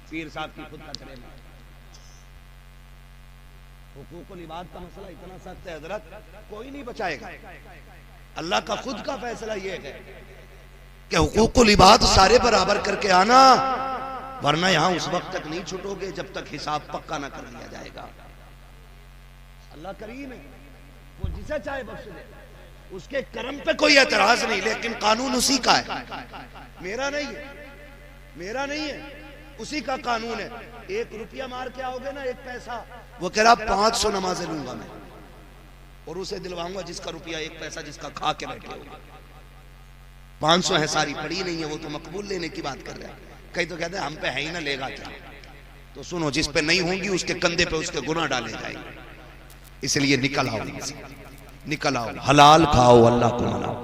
Speaker 1: पीर साहब की खुद का करेगा। हुकूकुल इबाद का मसला इतना सख्त है हजरत, कोई नहीं बचाएगा। अल्लाह का खुद का फैसला ये है कि हुकूकुल इबाद सारे बराबर करके आना, वरना यहां उस वक्त तक नहीं छूटोगे जब तक हिसाब पक्का ना कर लिया जाएगा। अल्लाह करीम है, वो जिसे चाहे बख्श दे, उसके कर्म पे कोई एतराज नहीं, लेकिन कानून उसी का है, मेरा नहीं है, मेरा नहीं है, उसी का कानून है। 1 रुपया मार के आओगे ना, 1 पैसा, वो कह रहा 500 नमाजें लूंगा मैं और उसे दिलवाऊंगा जिसका रुपया 1 पैसा जिसका खा के बैठे हो। 500 है, सारी पड़ी नहीं है, वो तो मकबूल लेने की बात कर रहा है। कई तो कहते हैं हम पे है ही ना, लेगा क्या? तो सुनो, जिस पे नहीं होंगी उसके कंधे पे उसके गुनाह डाले जाएंगे। इसलिए निकल आओ, निकल आओ, हलाल खाओ, अल्लाह को मनाओ।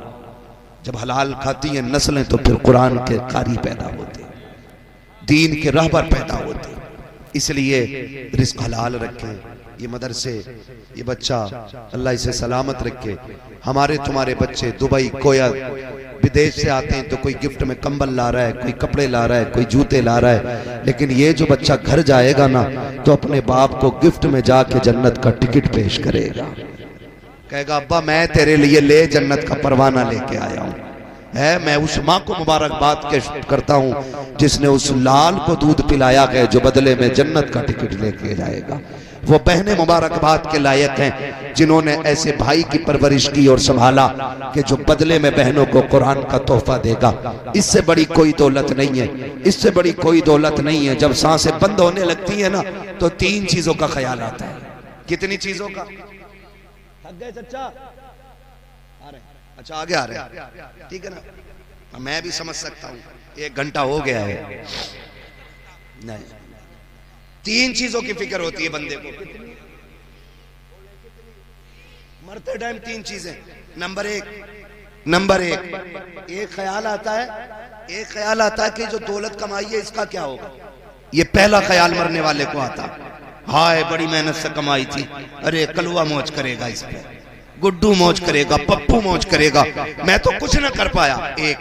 Speaker 1: जब हलाल खाती हैं नस्लें तो फिर कुरान के कारी पैदा होते, दीन के रहबर पैदा होते। इसलिए रिस्क हलाल रखें। ये मदरसे, ये बच्चा अल्लाह इसे सलामत रखे। हमारे तुम्हारे बच्चे दुबई कोया विदेश से आते हैं तो कोई गिफ्ट में कंबल ला रहा है, कोई कपड़े ला रहा है, कोई जूते ला रहा है, लेकिन ये जो बच्चा घर जाएगा ना तो अपने बाप को गिफ्ट में जाके जन्नत का टिकट पेश करेगा, कहेगा अब्बा मैं तेरे लिए ले जन्नत का परवाना लेके आया हूँ। है, मैं उस माँ को मुबारकबाद करता हूँ जिसने उस लाल को दूध पिलाया है जो बदले में जन्नत का टिकट लेके जाएगा। वो बहनें मुबारकबाद के लायक हैं जिन्होंने ऐसे भाई की परवरिश की और संभाला कि जो बदले में बहनों को कुरान का तोहफा देगा। इससे बड़ी कोई दौलत नहीं है, इससे बड़ी कोई दौलत नहीं है। जब सांसें बंद होने लगती है ना तो 3 चीजों का ख्याल आता है। कितनी चीजों का? थक गए चचा? आ रहे? अच्छा आगे आ रहे, ठीक है ना, मैं भी समझ सकता हूँ 1 घंटा हो गया है। नहीं, 3 चीजों की फिक्र होती है बंदे को मरते टाइम। 3 चीजें। नंबर एक एक ख्याल आता है कि जो दौलत कमाई है इसका क्या होगा। ये पहला ख्याल मरने वाले को आता, हाय बड़ी मेहनत से कमाई थी, अरे कलवा मौज करेगा इस पे, गुड्डू मौज करेगा, पप्पू मौज करेगा, मैं तो कुछ ना कर पाया। 1।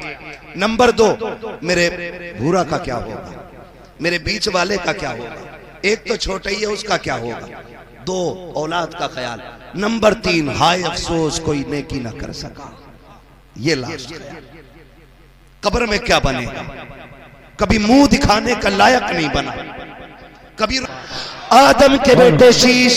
Speaker 1: नंबर 2, मेरे भूरा का क्या होगा, मेरे बीच वाले का क्या होगा। एक तो छोटा ही है, उसका क्या होगा। 2, औलाद का ख्याल। नंबर 3, हाय अफसोस कोई नेकी ना कर सका। ये लास्ट ख्याल। कब्र में क्या बनेगा, कभी मुंह दिखाने का लायक नहीं बना। कभी आदम के बेटे शीश,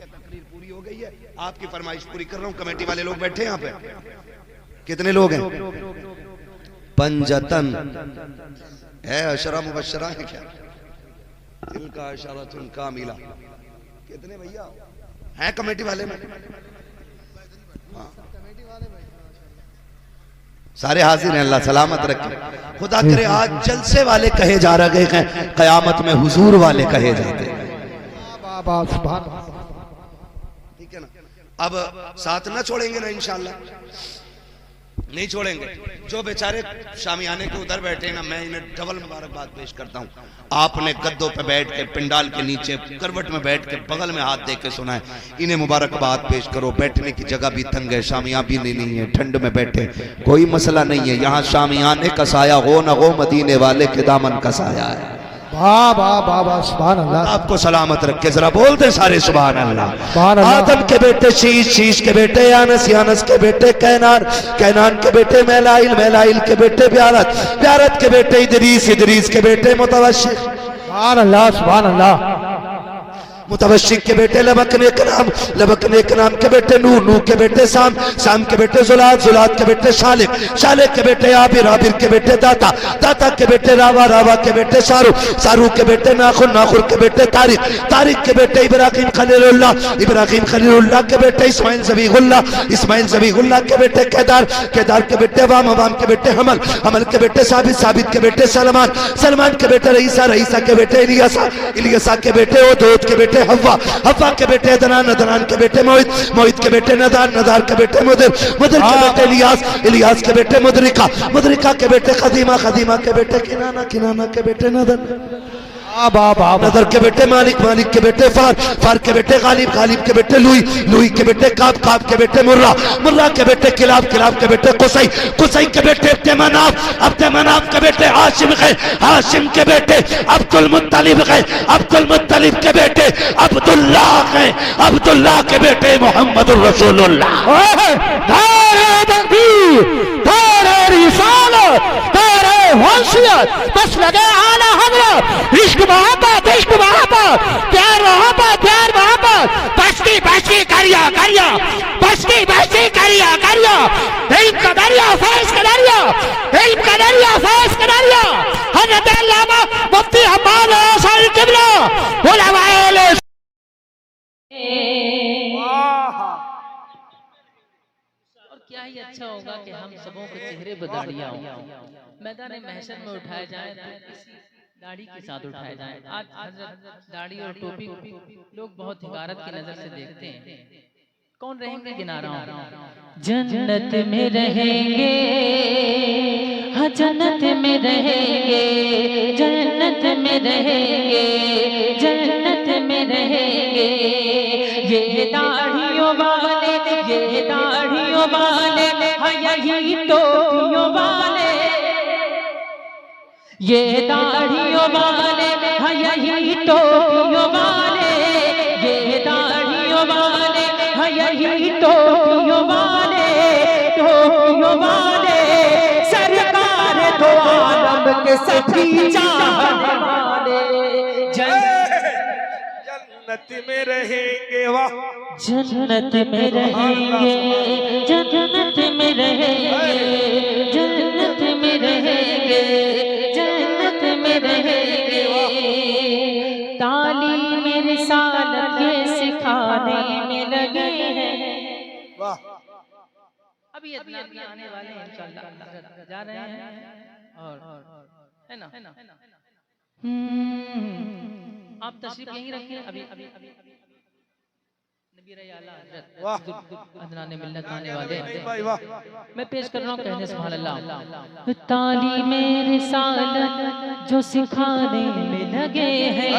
Speaker 1: तकरीर पूरी हो गई है, आपकी फरमाइश पूरी कर रहा हूं। कमेटी वाले लोग बैठे हैं यहाँ पे, कितने लोग हैं? पंजतन है, अशरा मुबशरा है क्या? दिल का अशरा तुम का मिला। कितने भैया हैं कमेटी वाले में? हाँ। सारे हाजिर हैं, अल्लाह सलामत रखे। खुदा करे आज जलसे वाले कहे जा रहे हैं, कयामत में हुजूर वाले कहे जाते हैं। ठीक है ना? अब साथ ना छोड़ेंगे ना, इंशाल्लाह नहीं छोड़ेंगे। जो बेचारे शामियाने के उधर बैठे हैं ना, मैं इन्हें डबल मुबारकबाद पेश करता हूँ। आपने गद्दों पे बैठ के, पिंडाल के नीचे करवट में बैठ के बगल में हाथ दे के सुना है, इन्हें मुबारकबाद पेश करो। बैठने की जगह भी तंग है, शामिया भी नहीं है, ठंड में बैठे, कोई मसला नहीं है। यहाँ शामियाने का साया हो ना हो, मदीने वाले के दामन का साया है।
Speaker 3: वाह वाह वाह वाह, सुभान अल्लाह।
Speaker 1: आपको सलामत रखे, जरा बोलते सारे सुभान अल्लाह।
Speaker 3: सुभान अल्लाह।
Speaker 1: आदम के बेटे शीश, शीश के बेटे यानस, यानस के बेटे कैनान, कैनान के बेटे मैलाइल, मैलाइल के बेटे ब्यारत, ब्यारत के बेटे इदरीस, इदरीस के बेटे मुतवशिक,
Speaker 3: सुभान अल्लाह सुभान अल्लाह।
Speaker 1: मुतवशिक के बेटे लबकने के नाम, लबकने के नाम के बेटे नूह, नूह के बेटे साम, साम के बेटे जुलाद, जुलाद के बेटे शालिक, शालिक के बेटे आबिर, आबिर के बेटे दाता, दाता के बेटे रावा, रावा के बेटे शारू, शारू के बेटे नाखुर, नाखुर के बेटे तारिक, तारिक के बेटे इब्राहिम खलीलुल्लाह, इब्राहिम खलीलुल्लाह के बेटे इस्माइल ज़बीहुल्लाह, इस्माइल ज़बीहुल्लाह के बेटे केदार, केदार के बेटे वाम, वाम के बेटे हमल, हमल के बेटे साबित, साबित के बेटे सलमान, सलमान के बेटे रईसा, रईसा के बेटे इलियासा, इलियासा के बेटे ओदोद के बेटे हव्वा, हव्वा के बेटे अदनान, अदनान के बेटे मोहित, मोहित के बेटे नदार, नदार के बेटे मुदिर, मुदिर के बेटे इलियास, इलियास के बेटे मुदरिका, मुदरिका के बेटे खदीमा, खदीमा के बेटे किनाना, किनाना के बेटे नदर, नदर के बेटे मालिक, मालिक के बेटे फार, फार के बेटे गालिब, गालिब के बेटे लुई, लुई के बेटे काब, काब के बेटे मुर्रा, मुर्रा के बेटे किलाब, किलाब के बेटे कुसई, कुसई के बेटे अब्दे मनाफ, अब्दे मनाफ के बेटे हाशिम गए, हाशिम के बेटे अब्दुल मुत्तलिब गए, अब्दुल मुत्तलिब के बेटे अब्दुल्लाह गए, अब्दुल्लाह के बेटे मोहम्मदुर रसूलुल्लाह।
Speaker 3: नारे तकबीर, नारे रिसालत, नारे वंशियत, बस लगे आला हजरत, इश्क मोहब्बत, इश्क मोहब्बत, प्यार मोहब्बत, प्यार मोहब्बत, बस्ती बस्ती करिया करिया, बस्ती बस्ती करिया करिया, इल्म का दरिया, फैज़ का दरिया, इल्म का दरिया, फैज़ का दरिया, हज़रत अल्लामा मुफ्ती हम्माद साहिब किबला उलमाए
Speaker 4: क्या ही अच्छा होगा कि हम सबों के चेहरे पर दाढ़ियां हों, मैदान महशर में उठाए जाएं तो किसी दाढ़ी के साथ उठाए जाएं। आज हजरत दाढ़ी और टोपी लोग बहुत हिकारत की नजर से देखते हैं। कौन रहेंगे गिना रहा हूं। जन्नत में रहेंगे, हाँ जन्नत में रहेंगे, जन्नत में रहेंगे, जन्नत में रहेंगे, ये दाढ़ियों वाले, ये दाढ़ियों वाले, हाँ यही टोपियों वाले, ये दाढ़ियों वाले, हाँ यही टोपियों वाले, ये दाढ़ियों वाले, हाँ यही टोपियों वाले, टोपियों वाले, सरकार दो आलम के सभी चाहने वाले,
Speaker 5: जन्नत में रहेंगे, वाह
Speaker 4: जन्नत में रहेंगे, जन्नत में रहेंगे, जन्नत में रहेंगे, जन्नत में रहेंगे, तालीम रिसालत ये सिखाने में लगे हैं।
Speaker 5: वाह।
Speaker 4: अभी अदनान भी आने वाले हैं इंशाअल्लाह, जा रहे हैं और है ना, आप तशरीफ यहीं रखिए। अभी अभी अभी अदनान मिल्लत आने वाले मैं पेश कर रहा हूँ, कहने सुभान अल्लाह। तालीम रिसालत जो सिखाने में लगे हैं,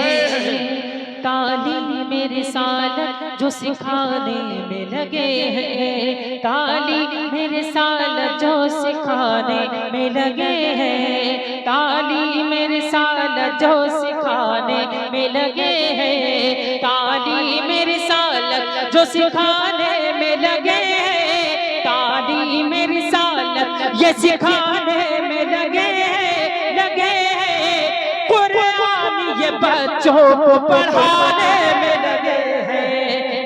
Speaker 4: तालीम रिसालत जो सिखाने में लगे हैं, तालीम रिसालत जो सिखाने में लगे हैं, तालीम रिसालत जो सिखाने में लगे हैं, तालीम रिसालत जो सिखाने में लगे हैं, तालीम रिसालत ये सिखाने में लगे हैं, लगे हैं, कुरान ये बच्चों को पढ़ाने में लगे हैं,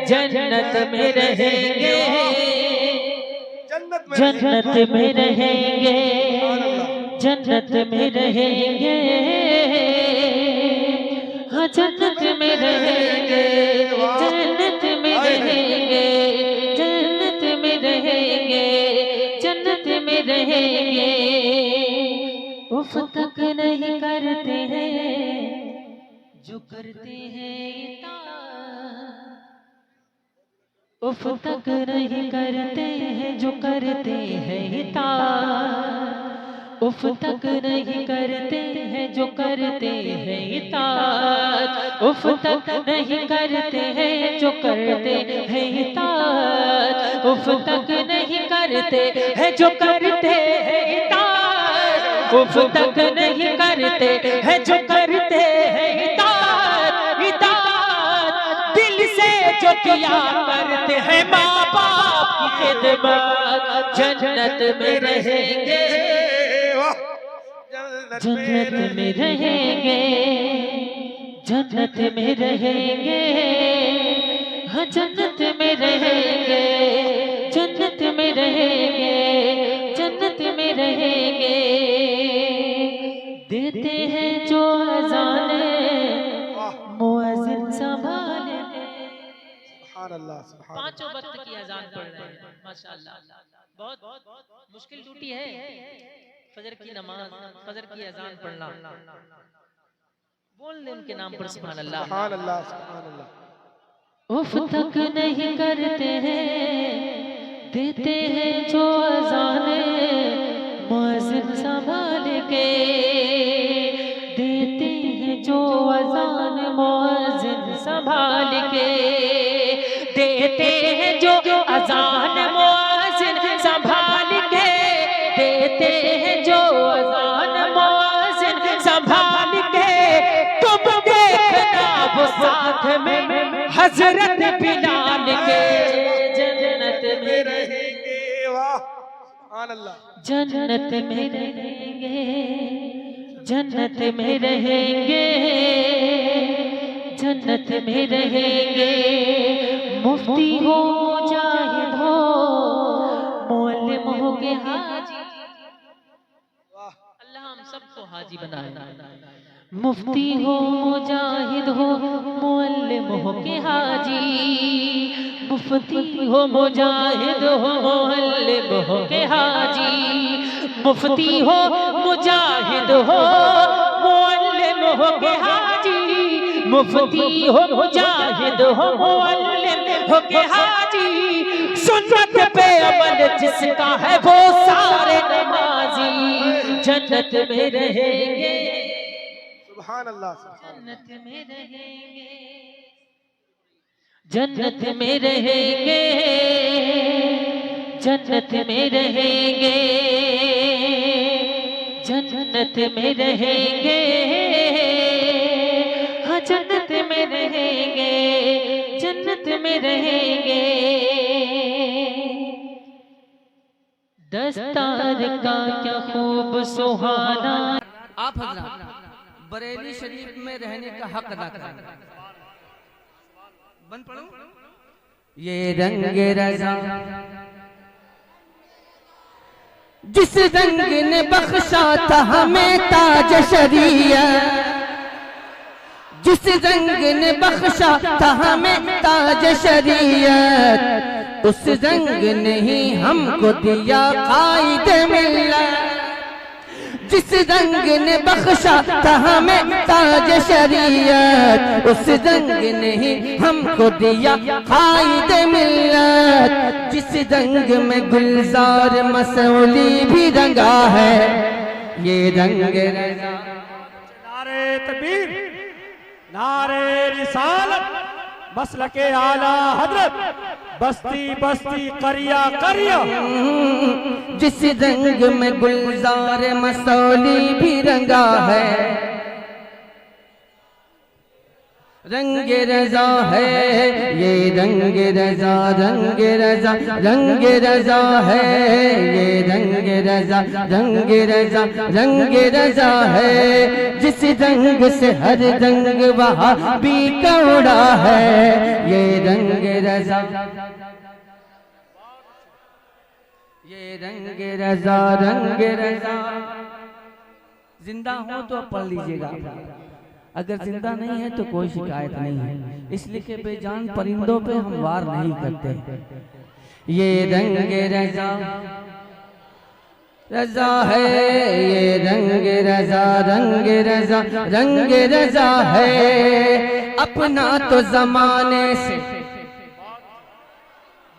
Speaker 4: जन्नत में रहेंगे, जन्नत में रहेंगे, जन्नत में रहेंगे, हाँ जन्नत में रहेंगे, जन्नत में रहेंगे, जन्नत में रहेंगे, जन्नत में रहेंगे, उफ तक नहीं करते हैं जो करते हैं उफ तक नहीं करते हैं जो करते हैं इताअत, उफ तक नहीं करते हैं जो करते हैं इताअत, उफ तक नहीं करते हैं जो करते हैं इताअत, उफ तक नहीं करते हैं जो करते हैं इताअत, उफ तक नहीं करते हैं जो करते हैं इताअत इताअत दिल से जो किया करते हैं माँ बाप की खिदमत जन्नत में रहेंगे जन्नत में रहेंगे जन्नत में रहेंगे हाँ जन्नत में रहेंगे जन्नत में रहेंगे जन्नत में रहेंगे देते हैं जो अज़ान मुअज़्ज़िन संभालेंगे पांचों वक्त की अज़ान पढ़ रहे हैं माशाअल्लाह बहुत मुश्किल ड्यूटी है फजर की नमाज फजर की अज़ान पढ़ना बोल दे उनके नाम पर सुभान अल्लाह सुभान अल्लाह सुभान अल्लाह उफ तक नहीं करते हैं देते हैं जो अज़ान मुअज़्ज़िन संभाल के देते हैं जो अज़ान मुअज़्ज़िन संभाल के देते हैं जो अज़ान मुअज़्ज़िन संभाल के देते हैं जो अज़ान मुअज़्ज़िन संभाल के तुम देखना वो साथ में हज़रत बिलाल के जन्नत में रहेंगे जन्नत में रहेंगे जन्नत में रहेंगे जन्नत में रहेंगे मुफ्ती हो मुजाहिद हो मुअल्लिम हो के हाजी अल्लाह हम सबको हाजी बनाए मुफ्ती हो मुजाहिद हो मुअल्लिम हो के हाजी मुफ्ती हो मुजाहिद हो मुअल्लिम हो के हाजी मुफ्ती हो मुजाहिद हो मुअल्लिम हो के हाजी मुफ्ती हो मुजाहिद हो मुअल्लिम हो के हाजी सुन्नत पे अमल जिसका है वो सारे नमाजी जन्नत में रहेंगे सुभान अल्लाह जन्नत में रहेंगे जन्नत में रहेंगे जन्नत में रहेंगे जन्नत में रहेंगे हाँ जन्नत में रहेंगे जन्नत में रहेंगे दस्तार का क्या खूब सुहाना
Speaker 6: आप हज़रात बरेली शरीफ में रहने का हक अदा करें बन पढ़ो ये रंग रज़ा जिस रंग ने बख्शा था हमें ताज शरीयत जिस रंग ने बख्शा था हमें ताज शरीयत उस रंग ने ही हमको दिया कायद मिल्लत जिस रंग ने बख्शा था हमें ताज शरीयत उस रंग ने ही हमको दिया कायद मिल्लत जिस रंग में गुलजार मसौली भी रंगा है ये रंग रज़ा
Speaker 5: नारे तकबीर नारे रिसालत मसलके आला हजरत बस्ती बस्ती करिया करिया
Speaker 6: जिस रंग में गुलजार मसौली भी रंगा है रंग रज़ा है ये रंग रज़ा रंग रज़ा रंग रज़ा है ये रंग रज़ा रंग रज़ा रंग रज़ा है जिस रंग से हर रंग वहाँ भी कौड़ा है ये रंग रज़ा ये रंग रज़ा रंग रज़ा जिंदा हो तो पढ़ लीजिएगा अगर जिंदा नहीं है तो कोई शिकायत नहीं है इसलिए कि बेजान परिंदों पे हम वार नहीं करते ये रंग रज़ा रज़ा है ये रंग रज़ा रंग रज़ा रंग रज़ा है अपना तो जमाने से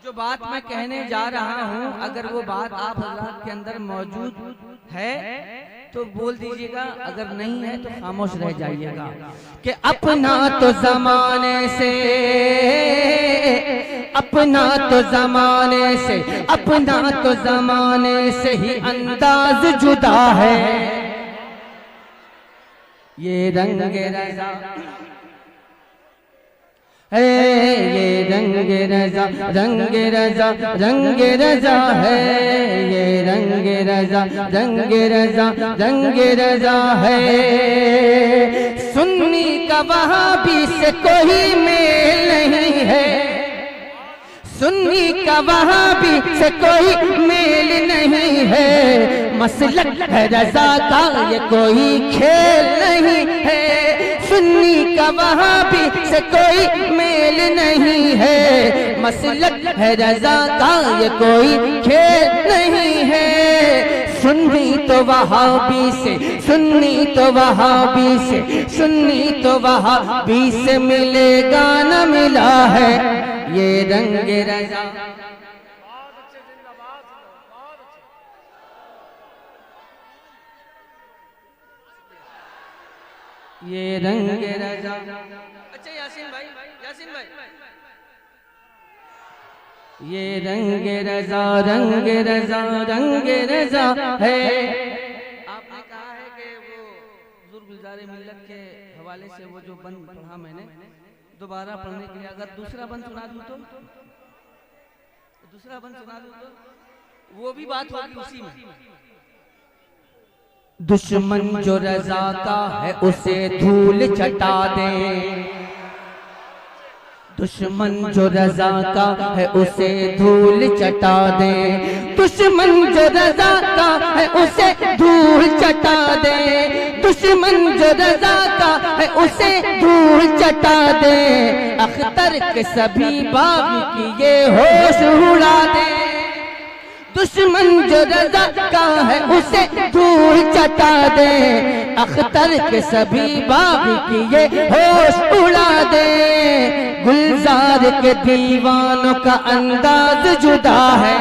Speaker 6: जो बात मैं कहने जा रहा हूँ अगर वो बात आप हज़रात के अंदर मौजूद है तो बोल दीजिएगा अगर नहीं है तो खामोश रह जाइएगा कि अपना तो जमाने से अपना तो जमाने से अपना तो जमाने से ही अंदाज जुदा है ये रंग रजा है, ये रंग रजा रंग रजा रंग रजा है, ये रंग रजा रंग रजा रंग रजा है। सुन्नी का वहाबी से कोई मेल नहीं है, सुन्नी का वहाबी से कोई मेल नहीं है, मसलक है रजा का ये कोई खेल नहीं है। सुन्नी का वहाबी से कोई मेल नहीं है, मसलक है रजा का ये कोई खेल नहीं है। सुन्नी तो वहाबी से, सुन्नी तो वहाबी से, सुन्नी तो वहाबी से मिलेगा न मिला है ये रंग रजा। ये रंग रजा। अच्छा यासीन भाई, यासीन भाई, ये रंग रजा रंग रजा रंग रजा है। आपने कहा है कि वो हुजूर गुलजार मिल्लत के हवाले से वो जो बंद पढ़ा मैंने, दोबारा पढ़ने के लिए अगर दूसरा बंद सुना दूं तो, दूसरा बंद सुना दूं तो वो भी बात होगी उसी में। दुश्मन जो रजा का है उसे धूल चटा दे, दुश्मन जो रजा का है उसे धूल चटा दे, दुश्मन जो रजा का है उसे धूल चटा दे, दुश्मन जो रजा का है उसे धूल चटा दे। अख्तर के सभी बाग की ये होश उड़ा दे, दुश्मन जो रजा का है उसे धूल चटा दे, अख्तर के सभी बाग की ये होश उड़ा दे। गुलजार के दीवानों का अंदाज जुदा है,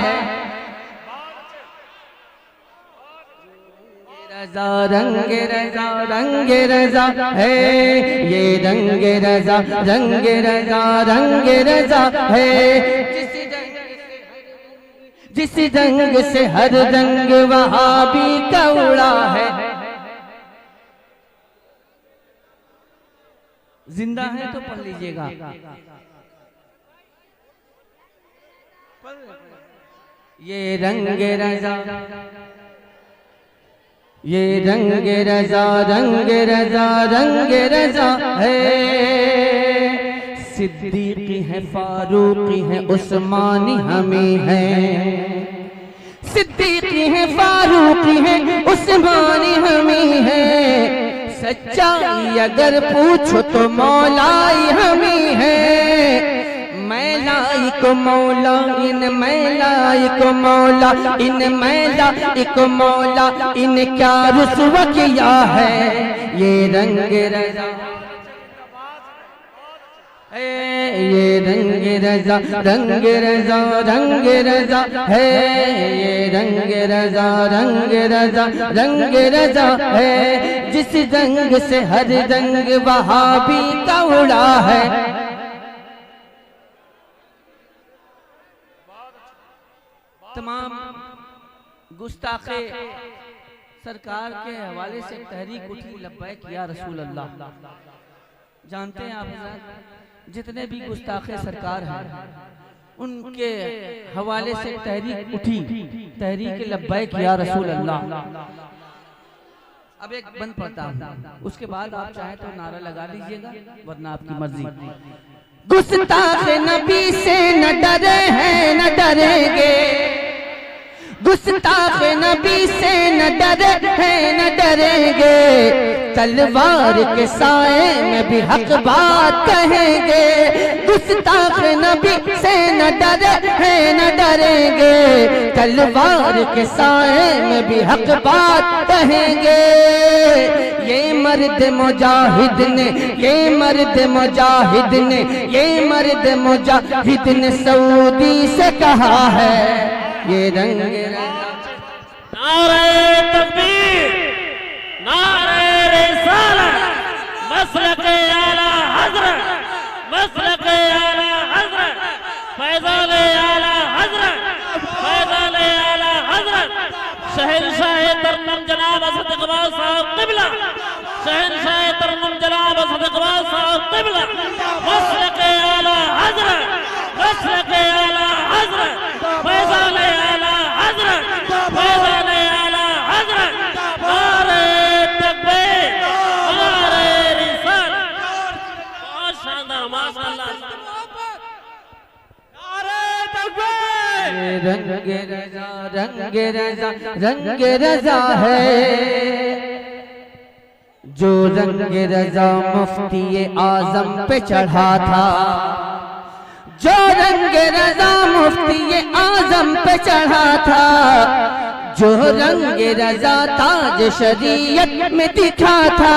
Speaker 6: रजा रंग रजा रंग रजा है, ये रंग रजा रंग रजा रंग रजा है। जिस रंग से हर रंग वहाबी का उड़ा है। जिंदा है तो पढ़ लीजिएगा। ये रंग रजा, ये रंग रजा रंग रजा रंग रजा है। सिद्दीकी है, फारूकी है, उस्मानी हमें है, सिद्दीकी है, फारूकी है, उस्मानी हमें है। सच्चाई अगर पूछो तो मौलाई हमें है। मैलाई को मौला इन, मैलाई को मौला इन, मैलाई को मौला इन क्या रुसवा किया है ये रंग रजा, ये रंग रजा रंग रजा रंग रजा है, ये रंग रजा रंग रजा रंग रजा है। जिस रंग से हर रंग वहाबी का उड़ा है। तमाम गुस्ताखे सरकार के हवाले से तहरीक उठी, लब्बैक या रसूल अल्लाह। जानते हैं आप जितने भी गुस्ताखे सरकार हैं उनके हवाले से तहरीक उठी, तहरीक लब्बैक या रसूल अल्लाह। अब एक बंद पड़ता हूं, उसके बाद आप चाहे तो नारा लगा लीजिएगा वरना आपकी मर्जी। गुस्ताख नबी से न डरे हैं न डरेंगे, गुस्ताख नबी से न डरे हैं न डरेंगे। तलवार के साए में भी हक बात कहेंगे। गुस्ताख नबी से न डरे हैं न डरेंगे। तलवार के साए में भी हक बात कहेंगे। ये मर्द मुजाहिद ने, ये मर्द मुजाहिद ने, ये मर्द मुजाहिद ने सऊदी से कहा है ये रंग।
Speaker 7: नारे तकबीर, नारे रिसालत, मसलके आला हज़रत, मसलके आला हज़रत, फैज़ाने आला हज़रत, फैज़ाने आला हज़रत, शहंशाह तरन्नुम जनाब हज़रत इक़बाल साहब क़िबला, शहनशाह तरन्नुम जनाब सदकवाल साहब क़िबला मसलक आला हज़रत मसलक आला हज़रत फैज़ान आला हज़रत फैज़ान आला हज़रत नारे तकबीर नारे रिसालत। बहुत शानदार माशाअल्लाह।
Speaker 6: रंग रजा रंग रजा रंग रजा है जो रंग रजा मुफ्ती आजम पे चढ़ा था, जो रंग रजा मुफ्ती आजम पे चढ़ा था, जो रंग रजा ताज शरीयत में दिखा था।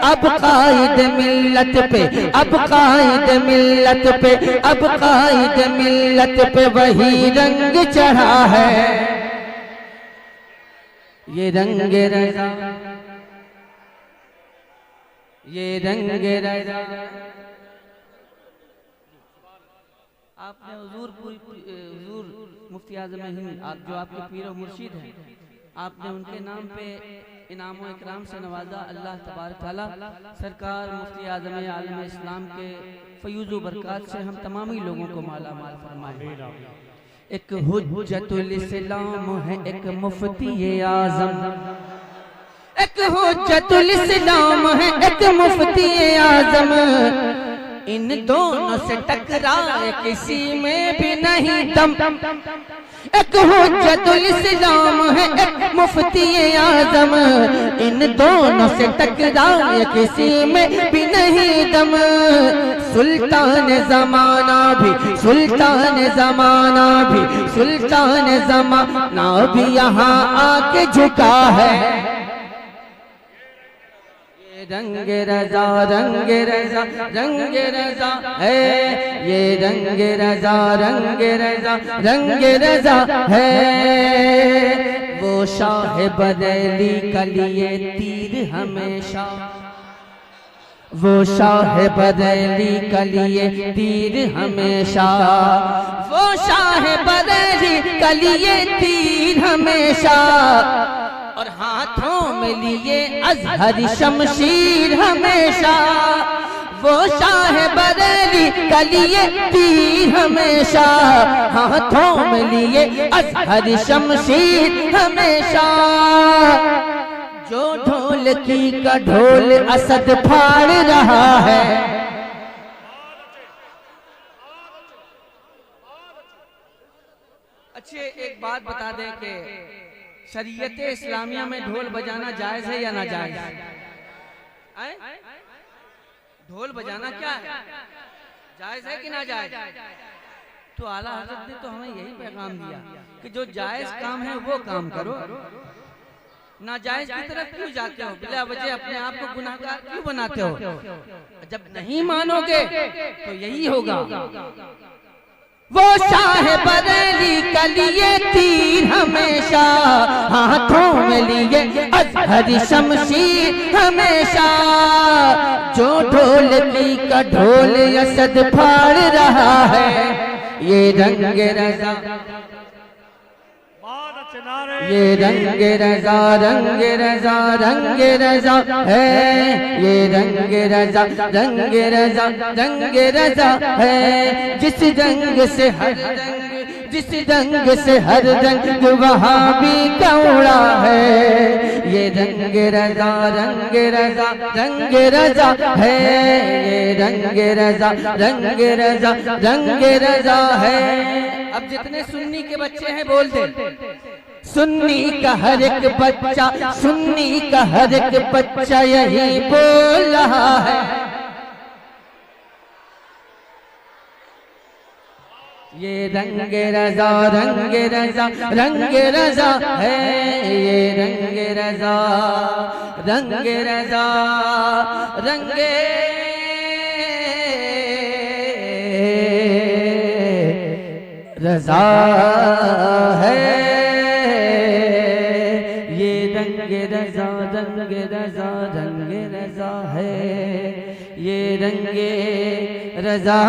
Speaker 6: अब कायद मिल्लत पे अब कायद मिल्लत पे अब कायद मिल्लत पे वही रंग चढ़ा है। ये रंग रजा ये रंग रजा आपने हुजूर मुफ्ती आज़म हिंद आप जो आपके पीर और मुर्शिद हैं, आपने उनके नाम पे इनाम व इकराम से नवाजा। अल्लाह तबारक तआला सरकार मुफ्ती आज़म आलम इस्लाम के फयूज़ व बरक़ात से हम तमामी लोगों को माला माल फरमाए। एक हुज्जतुल इस्लाम है एक मुफ्ती आज़म, एक हुज्जतुल इस्लाम है एक मुफ्ती आज़म, इन दोनों से टकराए किसी में भी नहीं दम। एक हुज्जतुल इस्लाम है एक मुफ्ती आज़म, इन दोनों से टकराए किसी में भी नहीं दम। सुल्तान ज़माना भी सुल्तान ज़माना भी सुल्तान ज़माना भी यहाँ आके झुका है। रंग रजा रंग रजा रंग रजा है, ये रंग रजा रंग रजा रंग रजा है। वो शाह बरेली का लिए तीर हमेशा, वो शाह बरेली का लिए तीर हमेशा, वो शाह बरेली का लिए तीर हमेशा, और हाथों में लिए अज़हर शमशीर हमेशा। वो शाह बरेली का लिए तीर हमेशा, हाथों में लिए अज़हर शमशीर हमेशा। जो ढोलकी का ढोल असद फाड़ रहा है, अच्छे एक बात बता दें कि शरीयत इस्लामिया में ढोल बजाना जायज है या नाजायज है? ढोल बजाना क्या है, जायज है कि नाजायज? तो आला हज़रत ने तो हमें यही पैगाम दिया कि जो जायज काम है वो काम करो, नाजायज की तरफ क्यों जाते हो, बिला वजह अपने आप को गुनाहगार क्यों बनाते हो? जब नहीं मानोगे तो यही होगा। वो शाह बरेली का लिए तीर हमेशा, हाथों में लिए अज़हर शमशीर हमेशा। जो ढोलकी का ढोल असद फाड़ रहा है, ये रंग रजा ये रंग रजा रंग रजा रंग रजा है, ये रंग रजा रंग रजा रंग रजा है। जिस रंग से हर रंग जिस रंग से हर रंग वहाँ भी कौड़ा है, ये रंग रजा रंग रजा रंग रजा है, ये रंग रजा रंग रजा रंग रजा है। अब जितने सुन्नी के बच्चे हैं बोल दे, सुन्नी का हर एक बच्चा सुन्नी का हर एक बच्चा यही बोल रहा है। ये रंग रजा रंग रजा रंग रजा है, ये रंग रजा रंग रजा रंग रजा है, ये रंग रजा रंग रजा रंग रजा है, ये रंग रजा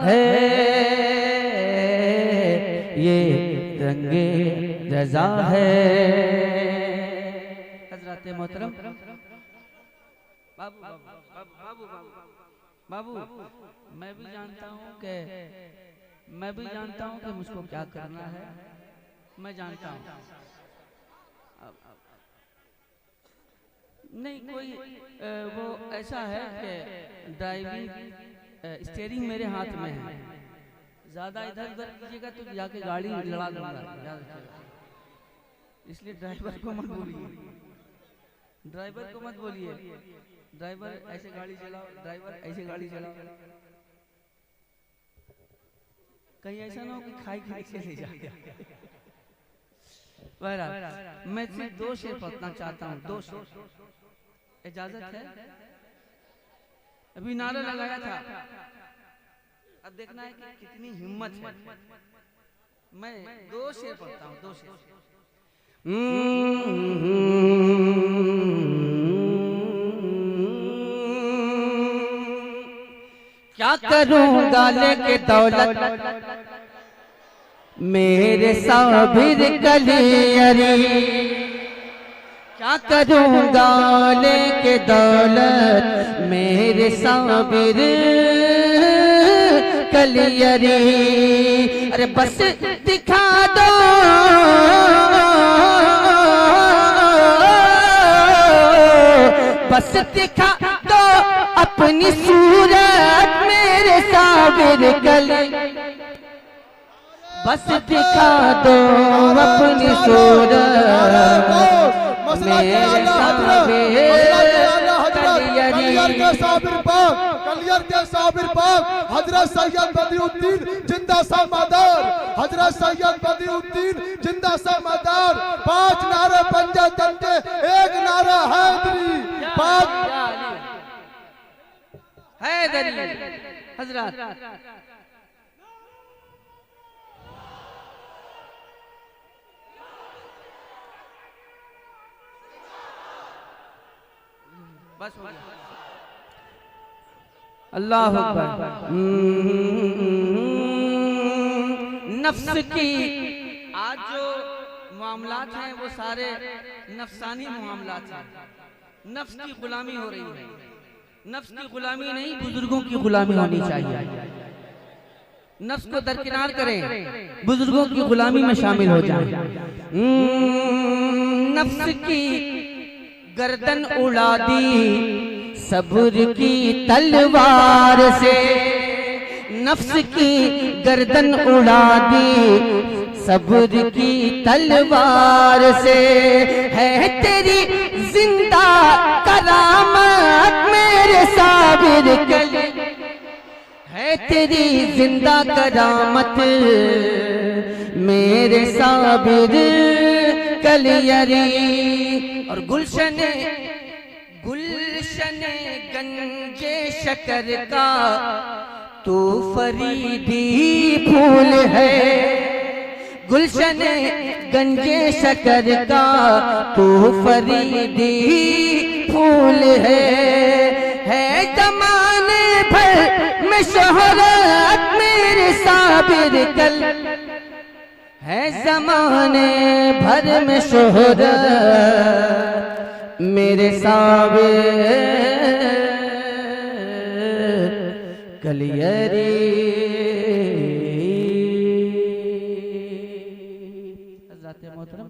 Speaker 6: है, ये रंग रजा है। हज़रात मोहतरम बाबू बाबू बाबू बाबू मैं भी जानता हूँ कि मुझको क्या करना है, मैं जानता हूँ। नहीं कोई वो ऐसा है कि ड्राइविंग स्टीयरिंग मेरे हाथ में है, ज्यादा इधर उधर कीजिएगा तो जाके गाड़ी लड़ा दूंगा, इसलिए ड्राइवर को मत बोलिए, ड्राइवर ऐसे गाड़ी चलाओ, ड्राइवर ऐसे गाड़ी चलाओ, कहीं ऐसा ना हो कि खाई के ले जाए। बहरहाल मैं सिर्फ 2 शेर पढ़ना चाहता हूँ, 2 शेर, इजाजत है? अभी नारा लगाया था, अब देखना है कि कितनी हिम्मत है। मैं 2 शेर पढ़ता हूँ, 2 शेर।
Speaker 3: क्या करूंगा लेके दौलत मेरे साबिर कलियरी, क्या करूंगा लेके दौलत मेरे साबिर कलियरी। अरे बस दिखा दो बस दिखा दो अपनी सूरत मेरे साबिर कली, बस दिखा दो अपनी सूरत मेरे
Speaker 8: कलियर के साबिर पाक हजरत सैयद बदिउद्दीन जिंदा समादार, हजरत सैयद बदिउद्दीन जिंदा समादार। 5 नारे पंजे तंजे, 1 नारा हैदरी। 5
Speaker 6: हैदरी हजरत बस हो गया।
Speaker 3: अल्लाह अकबर। नफ्स की
Speaker 6: आज जो मामलात हैं वो सारे नफसानी मामलात हैं, नफ्स की गुलामी हो रही है। नफ्स की गुलामी नहीं, बुजुर्गों की गुलामी होनी चाहिए। नफ्स को दरकिनार करें, बुजुर्गों की गुलामी में शामिल हो जाएं।
Speaker 3: नफ्स की गर्दन उड़ा दी सब्र की तलवार से, नफ्स की गर्दन उड़ा दी सब्र की तलवार से। है तेरी जिंदा करामत मेरे साबिर कली, है तेरी जिंदा करामत मेरे साबिर कलियरी। और गुलशने गंजे शकर का तू फरीदी फूल है, गुलशने गंजे शकर का तू फरीदी फूल है जमाने भर में शोहरत मेरे साबिर कल, है जमाने भर में शोहरत मेरे साबिर कलियरी। मोहतरम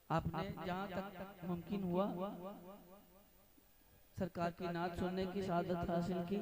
Speaker 6: आपने जहाँ तक मुमकिन हुआ सरकार की नात सुनने की सादत हासिल की।